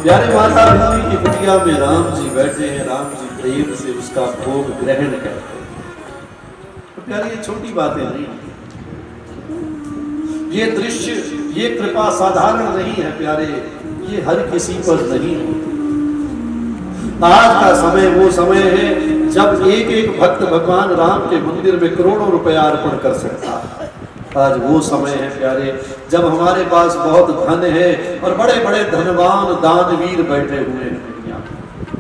प्यारे माता भिलनी की कुटिया में राम जी बैठे हैं, राम जी प्रेम से उसका भोग ग्रहण करते हैं। तो प्यारे ये छोटी बातें नहीं, ये दृश्य ये कृपा साधारण नहीं है प्यारे, ये हर किसी पर नहीं होती। आज का समय वो समय है जब एक एक भक्त भगवान राम के मंदिर में करोड़ों रुपया अर्पण कर सकता है। आज वो समय है प्यारे जब हमारे पास बहुत धन है और बड़े बड़े धनवान दानवीर बैठे हुए हैं दुनिया में।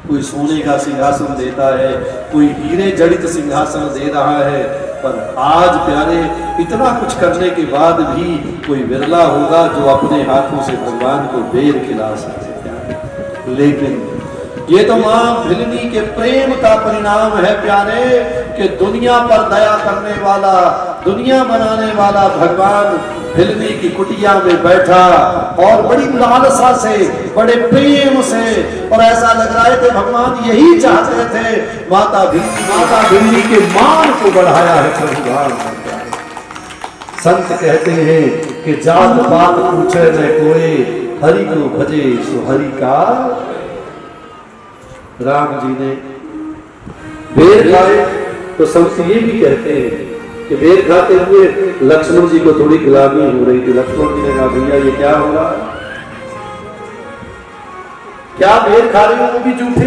कोई सोने का सिंहासन देता है, कोई हीरे जड़ित सिंहासन दे रहा है, पर आज प्यारे इतना कुछ करने के बाद भी कोई विरला होगा जो अपने हाथों से भगवान को बेर खिला सके। लेकिन ये तो मां भिलनी के प्रेम का परिणाम है प्यारे, कि दुनिया पर दया करने वाला, दुनिया बनाने वाला भगवान भिलनी की कुटिया में बैठा और बड़ी लालसा से, बड़े प्रेम से, और ऐसा लग रहा है कि भगवान यही चाहते थे माता भिलनी के मान को बढ़ाया है भगवान। संत कहते हैं कि जात पात पूछे न कोई, हरि को भजे सो हरि का। राम जी ने बेर खाए तो संत ये भी कहते हैं कि बेर खाते हुए लक्ष्मण जी को थोड़ी गुलामी हो रही थी। लक्ष्मण जी ने कहा, भैया ये क्या हो रहा है, क्या बेर खा रहे हो, वो भी झूठे।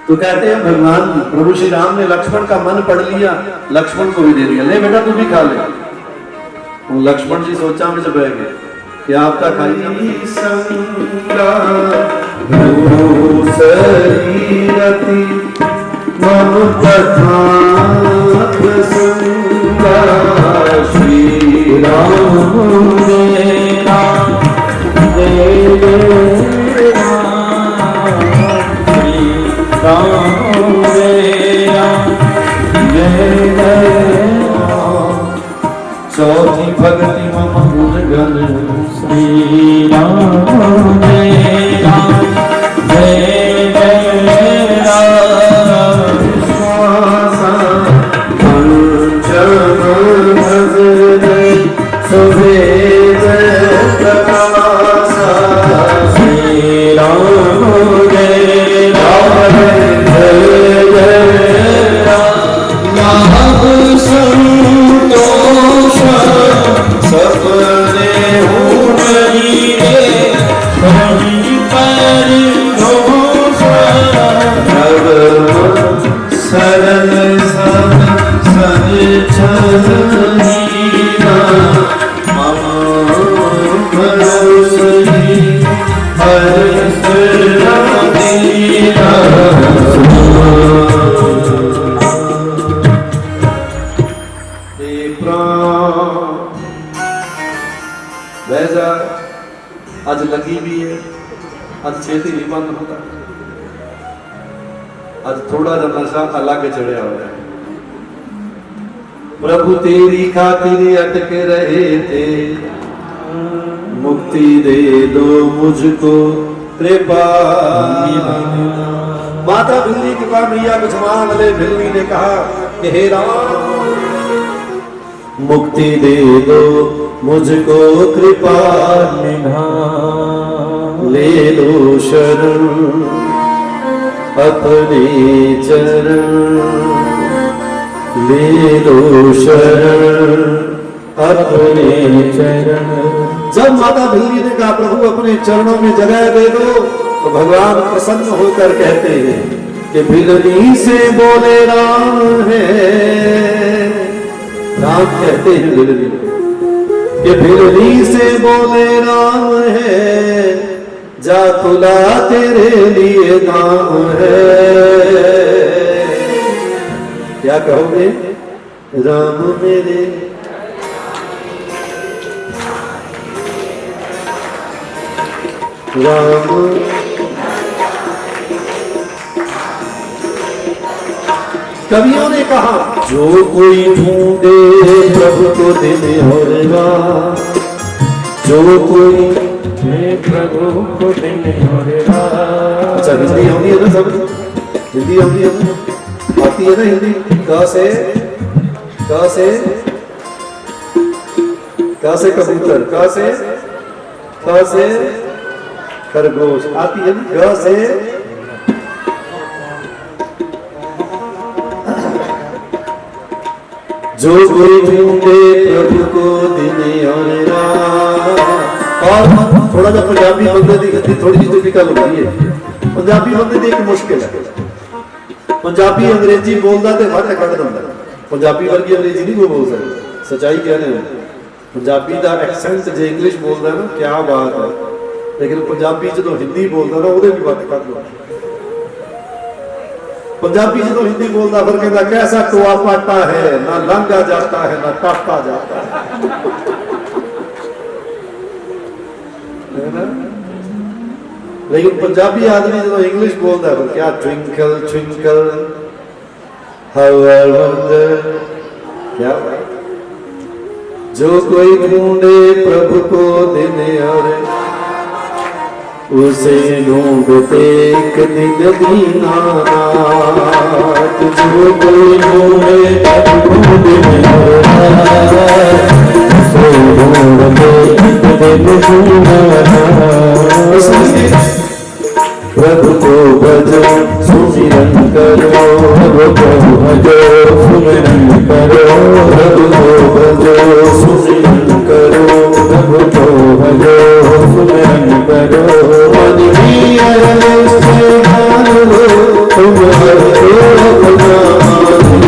तो कहते हैं भगवान प्रभु श्री राम ने लक्ष्मण का मन पढ़ लिया, लक्ष्मण को भी दे दिया, ले बेटा तू भी खा ले। लक्ष्मण जी सोचा में से बह गए, कि आपका खाई संगा गुरु शरीरति मम कथा प्रसंगा श्री राम जय राम जय जय राम श्री राम जय राम जय जय राम चौथी भक्ति मम गुणगण श्री राम जय राम जय जय राम पंचम भजन सुभेद प्रकाशा श्री राम जय राम जय जय राम संतोष सपने सरल सन सनिछनीना मम भरोसई हर्ष रमदीना वैसा आज लगी भी है, आज छेती नहीं बंद होता, आज थोड़ा सा नशा अलग चढ़िया हुआ है। प्रभु तेरी खातिर अटक रहे थे, मुक्ति दे दो मुझको कृपा। माता भिल्ली कृपा मैया कुछ मांग ले। भिल्ली ने कहा कि हे राम मुक्ति दे दो मुझको कृपा, ले लो शरण अपने चरण, ले लो शरण अपने चरण। जब माता भिल्ली ने कहा प्रभु अपने चरणों में जगह दे दो, तो भगवान प्रसन्न होकर कहते हैं कि भिल्ली से बोले राम है। राम कहते हैं भिल्ली कि भिल्ली से बोले राम है, जा खुला तेरे लिए नाम है। क्या कहोगे? राम मेरे राम कवियों ने कहा जो कोई ढूंढे प्रभु को दिन और रात, जो कोई प्रभु को दिन और रात। अच्छा हिंदी होती है ना, सब हिंदी होती है ना, आती है ना हिंदी। क से कबूतर, क से खरगोश आती है ना, ग से जो कोई ढूंढे प्रभु को दिन और रात। और थोड़ा सा पंजाबी बंदे की हिंदी थोड़ी सी डिफिकल्ट होती है। पंजाबी बंदे की एक मुश्किल है, पंजाबी अंग्रेजी बोलता तो फट कट दिंदा, पंजाबी वर्गी अंग्रेजी नहीं कोई बोल सकता। सच्चाई कहने पंजाबी का एक्सेंट जो इंग्लिश बोलता ना क्या बात है, लेकिन पंजाबी जो हिंदी बोलता ना वो भी फट कट दिंदा। पंजाबी जो हिंदी बोलता फिर कहता कैसा टोआ पाटा है, ना लंघा जाता है ना काटा जाता है ना। लेकिन पंजाबी आदमी जो इंग्लिश बोलता है फिर क्या twinkle twinkle how I wonder, क्या जो कोई ढूंढे प्रभु को दिन और उसे ढूंढते एक दिन दीनानाथ। जो कोई ढूंढे प्रभु को दिन और रात, उसे ढूंढते एक दिन दीनानाथ। प्रभु को भजो सुमिरन करो, प्रभु को भजो सुमिरन करो, प्रभु को भजो सुमिरन करो, प्रभु को भजो सुमिरन करो। मन ही अरल से ध्यान लो, तुम हर को अपना मान लो।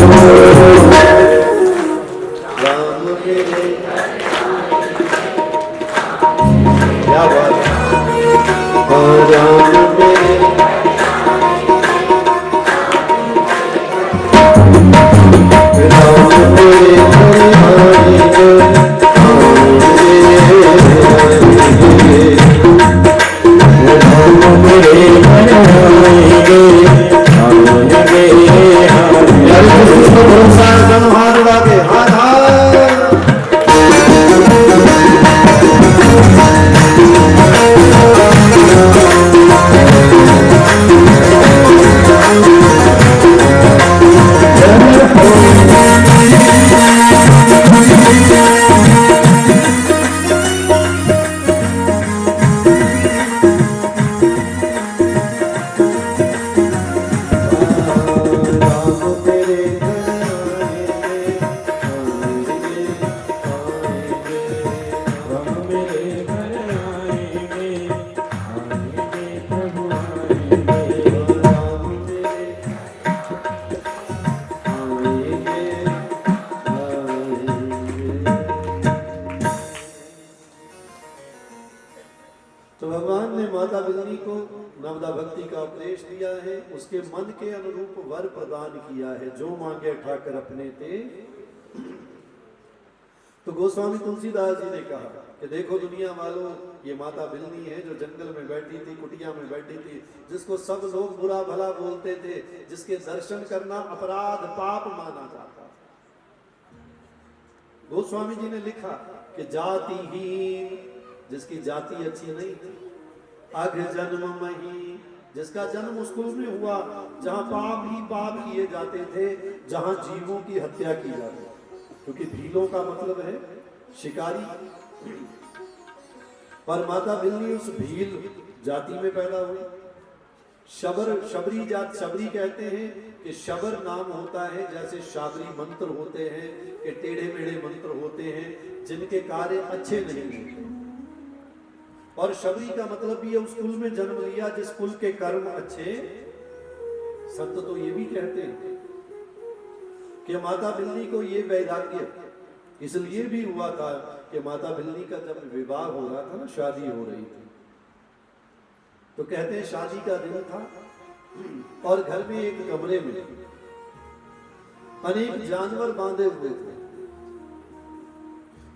माता बिलनी को नवदा भक्ति का उपदेश दिया है, उसके मन के अनुरूप वर प्रदान किया है, जो मांगे ठाकर अपने ते। तो गोस्वामी तुलसीदास जी ने कहा कि देखो दुनिया वालों, ये माता बिलनी है जो जंगल में बैठी थी, कुटिया में बैठी थी, जिसको सब लोग बुरा भला बोलते थे, जिसके दर्शन करना अपराध पाप माना जाता। गोस्वामी जी ने लिखा कि जातिहीन, जिसकी जाति अच्छी नहीं थी, अघ जन्म मही, जिसका जन्म उस कुल में हुआ जहां पाप ही पाप किए जाते थे, जहां जीवों की हत्या की जाती, क्योंकि भीलों का मतलब है शिकारी। पर माता बिलनी उस भील जाति में पैदा हुई। शबरी जात, शबरी कहते हैं कि शबर नाम होता है जैसे शाबरी मंत्र होते हैं, कि टेढ़े मेढ़े मंत्र होते हैं जिनके कार्य अच्छे नहीं होते। और शबरी का मतलब भी है उस कुल में जन्म लिया जिस कुल के कर्म अच्छे। संत तो ये भी कहते हैं कि माता बिलनी को ये वैराग्य इसलिए भी हुआ था कि माता बिलनी का जब विवाह हो रहा था ना, शादी हो रही थी, तो कहते हैं शादी का दिन था और घर में एक कमरे में अनेक जानवर बांधे हुए थे।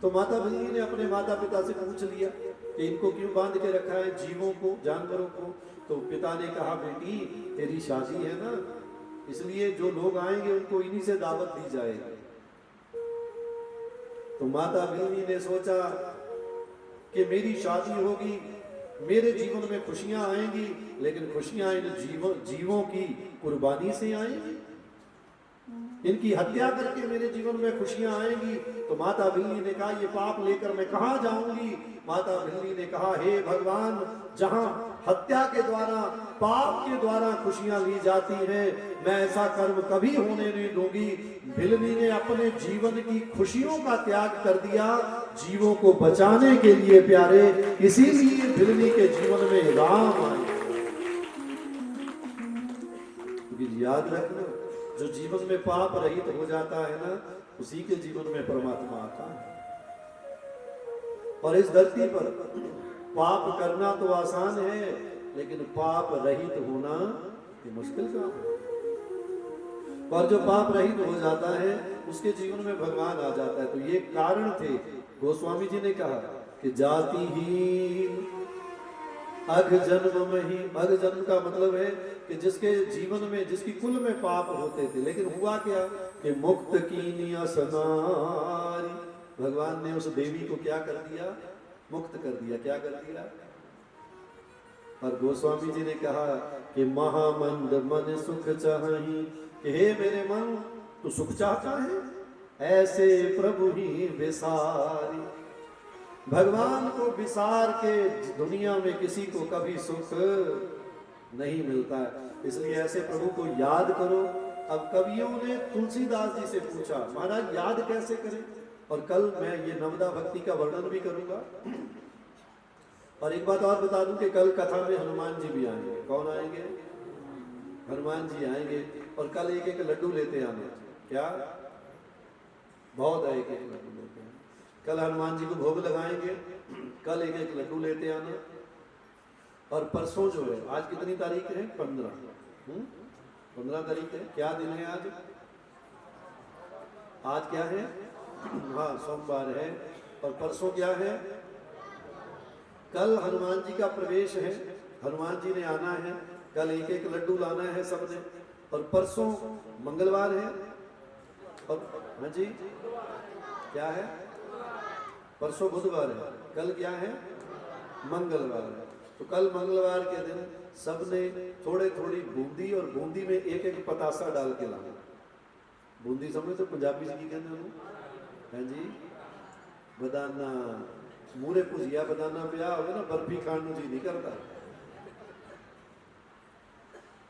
तो माता बिलनी ने अपने माता पिता से पूछ लिया कि इनको क्यों बांध के रखा है, जीवों को, जानवरों को। तो पिता ने कहा, बेटी तेरी शादी है ना, इसलिए जो लोग आएंगे उनको इन्हीं से दावत दी जाएगी। तो माता बिलनी ने सोचा कि मेरी शादी होगी, मेरे जीवन में खुशियां आएंगी, लेकिन खुशियां इन जीवों की कुर्बानी से आएंगी, इनकी हत्या करके मेरे जीवन में खुशियां आएंगी। तो माता बिलनी ने कहा, ये पाप लेकर मैं कहां जाऊंगी। माता बिलनी ने कहा, हे भगवान, जहां हत्या के द्वारा, पाप के द्वारा खुशियां ली जाती हैं, मैं ऐसा कर्म कभी होने नहीं दूंगी। बिलनी ने अपने जीवन की खुशियों का त्याग कर दिया जीवों को बचाने के लिए प्यारे। इसीलिए बिलनी के जीवन में राम आए। याद रखना, जो जीवन में पाप रहित हो जाता है ना, उसी के जीवन में परमात्मा आता है। और इस धरती पर पाप करना तो आसान है, लेकिन पाप रहित होना ये मुश्किल काम है। और जो पाप रहित हो जाता है उसके जीवन में भगवान आ जाता है। तो ये कारण थे। गोस्वामी जी ने कहा कि जातिहीन अघ जन्म मही। अघ जन्म का मतलब है कि जिसके जीवन में, जिसकी कुल में पाप होते थे, लेकिन हुआ क्या कि मुक्त कीनी असनारी, भगवान ने उस देवी को क्या कर दिया, मुक्त कर दिया। क्या कर दिया? और गोस्वामी जी ने कहा कि महामंद मन सुख चाही, कि हे मेरे मन, तू सुख चाहता है, ऐसे प्रभु ही विसारी। भगवान को विसार के दुनिया में किसी को कभी सुख नहीं मिलता है, इसलिए ऐसे प्रभु को याद करो। अब कवियों ने तुलसीदास जी से पूछा, महाराज याद कैसे करें? और कल मैं ये नवदा भक्ति का वर्णन भी करूंगा। और एक बात और बता दूं कि कल कथा में हनुमान जी भी आएंगे। कौन आएंगे? हनुमान जी आएंगे। और कल एक एक लड्डू लेते आना। क्या? बहुत है, एक एक लड्डू लेते आना। कल हनुमान जी को भोग लगाएंगे, कल एक एक लड्डू लेते आना। और परसों जो है, आज कितनी तारीख है? 15 तारीख है। क्या दिन है आज? आज क्या है? हाँ, सोमवार है। और परसों क्या है? कल हनुमान जी का प्रवेश है, हनुमान जी ने आना है। कल एक एक लड्डू लाना है सबने। और परसों मंगलवार है। और हाँ जी, क्या है? परसों बुधवार है, कल क्या है? मंगलवार है। तो कल मंगलवार के दिन सबने थोड़े थोड़ी बूंदी, और बूंदी में एक एक पतासा डाल के लाना। बूंदी समझे तो पंजाबी जी की कहते हैं, हाँ जी, बदाना मूरे भुजिया बदाना पिया हो ना, बर्फी खाने जी नहीं करता।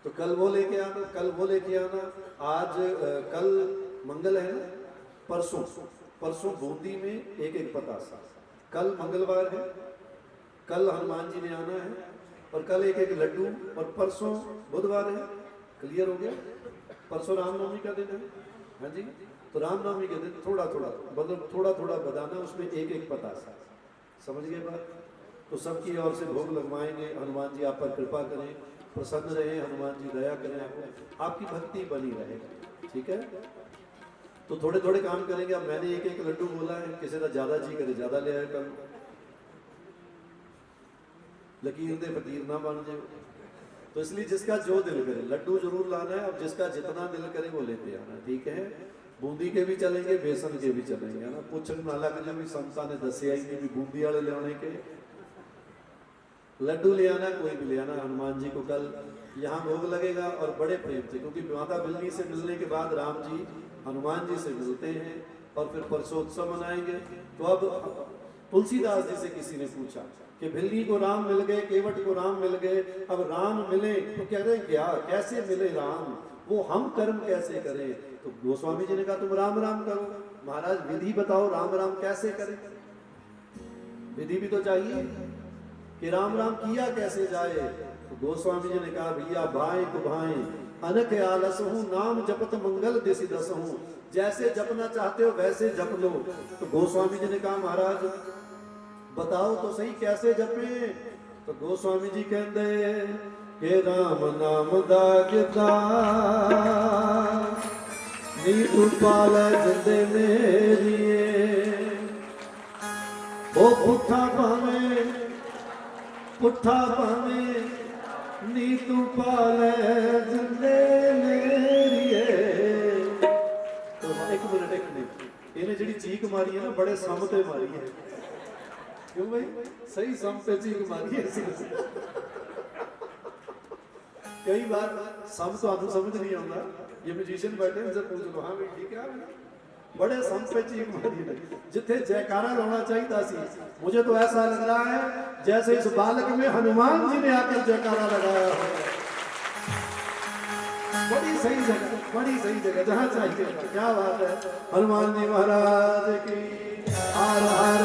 तो कल वो लेके आना, कल वो लेके आना। आज कल मंगल है ना, परसों बूंदी में एक एक पतासा। कल मंगलवार है, कल हनुमान जी ने आना है। और कल एक एक लड्डू। और परसों बुधवार है। क्लियर हो गया? परसों रामनवमी का दिन है, हाँ जी। तो रामनवमी के दिन थोड़ा थोड़ा, मतलब थोड़ा थोड़ा बदाना, उसमें एक एक पतासा। समझ गए बात? तो सबकी ओर से भोग लगवाएंगे। हनुमान जी आप पर कृपा करें, प्रसन्न रहे, हनुमान जी दया करें, आपकी भक्ति बनी रहेगी। ठीक है, तो थोड़े थोड़े काम करेंगे। अब मैंने एक एक लड्डू बोला है, किसी का ज्यादा जी करे ज्यादा ले आए, कल लकीर दे फकीर ना बन जाए। तो इसलिए जिसका जो दिल करे लड्डू जरूर लाना है, और जिसका जितना दिल करे वो लेते आना। ठीक है, बूंदी के भी चलेंगे, बेसन के भी चलेंगे, है ना। पूछन ना लग जाए भी संता ने दसिया ही नहीं भी बूंदी वाले ले के लड्डू ले आना, कोई भी ले आना। हनुमान जी को कल यहाँ भोग लगेगा, और बड़े प्रेम से, क्योंकि माता बिल्ली से मिलने के बाद राम जी हनुमान जी से मिलते हैं, और फिर परसोत्सव मनाएंगे। तो अब तुलसीदास जी से किसी ने पूछा कि भिल्ली को राम मिल गए, केवट को राम मिल गए, अब राम मिले तो कह रहे क्या, कैसे मिले राम, वो हम कर्म कैसे करें। तो गोस्वामी जी ने कहा तुम राम राम करो। महाराज विधि बताओ, राम राम कैसे करें, विधि भी तो चाहिए कि राम राम किया कैसे जाए। तो गोस्वामी जी ने कहा भैया भाई को भाई अनक आलस हूँ, नाम जपत मंगल दिशि दस हूँ, जैसे जपना चाहते हो वैसे जप लो। तो गोस्वामी जी ने कहा महाराज बताओ तो सही कैसे जपे। तो गोस्वामी जी कहते कि राम नाम दागता नीतू पाल जिंदे मेरिए, ओ पुठा पावे नीतू पाल जिंदे मेरिए। तो एक मिनट इन्हें जी चीख मारी है ना, बड़े सम ते मारी है, क्यों भाई सही सम पे चीख मारी है। कई बार सम तो समझ नहीं आता, ये म्यूजिशियन बैठे हैं पूछ लो, हाँ भाई ठीक है, बड़े सम पे चीख मारी है। जिथे जयकारा लाना चाहिए सी, मुझे तो ऐसा लग रहा है जैसे इस बालक में हनुमान जी ने आकर जयकारा लगाया। बड़ी सही जगह, बड़ी सही जगह, जहाँ चाहिए। क्या बात है, हनुमान जी महाराज की हर हर।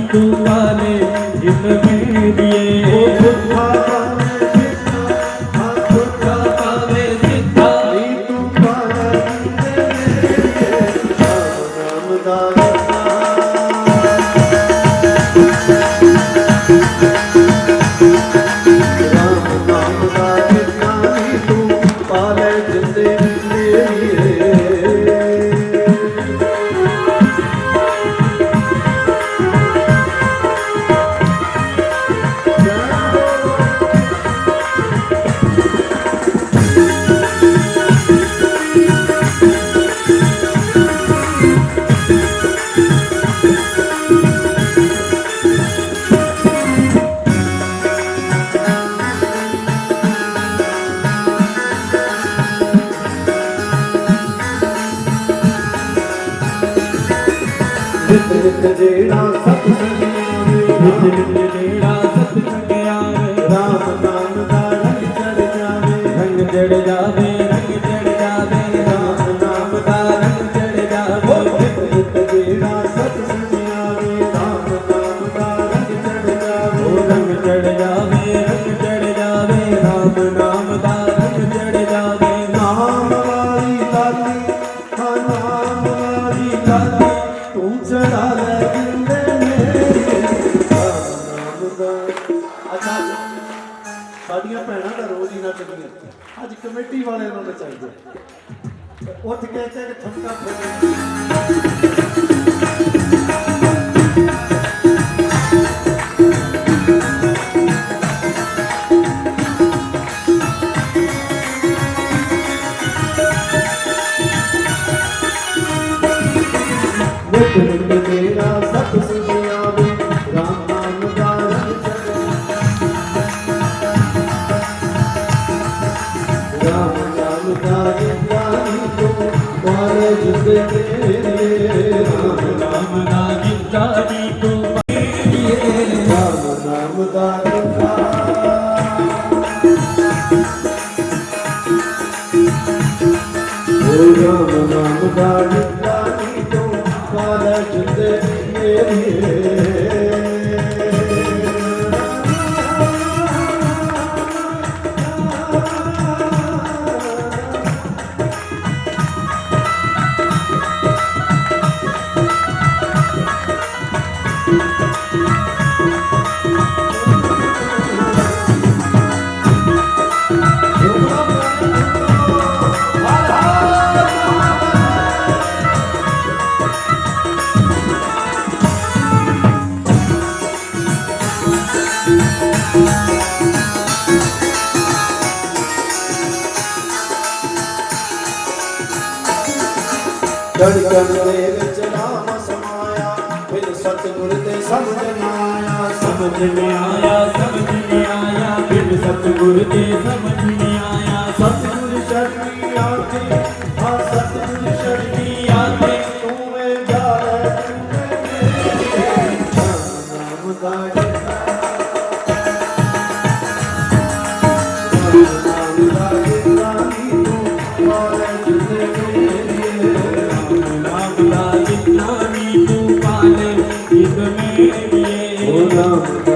तू वाले जिन दिए, पुठा पावे सिद्धा नीतू पाल जिंदे मेरिए, राम नाम दागता नीतू पाल जिंदे मेरिए। जेड़ा सत्संग आवे, राम नाम दा रंग चढ़ जावे, रंग चढ़ जावे, रंग चढ़ जावे, राम नाम दा रंग चढ़ जावे। जेड़ा सत्संग आवे, राम नाम दा रंग चढ़ जावे, रंग चढ़ जावे, रंग चढ़ जावे, राम नाम दा रंग चढ़ जावे। नाम वाली लाली, हाँ नाम वाली लाली तू चढ़ा ले जिंदे मेरिए, राम नाम दा। अच्छा साड़ियां भैणा का रोज ही ना चलिए, अज कमेटी वाले उन्होंने चाहिए उठ के कि ठमका फोड़े। तेरा सत्संग आवे, राम नाम दा रंग चढ़े, राम नाम दा जिंदगी मेरी राम नाम दा जिंदानी तू राम नाम दा जिंदा ओ राम नाम दा जिंदानी तू पाले जिंदगी मेरी कण कण दे विच नाम समाया फिर सतगुर दे समझ न आया समझ में आया फिर सतगुर दे समझ में आया सतगुर शरणी आके हाँ सतगुर शरणी आके तूने जाए नाम दा जिंदा नाम दा जिंदा नी तू मारे जिंदगी नाम दा जिंदानी तू पाले जिंद में ओ नाम दा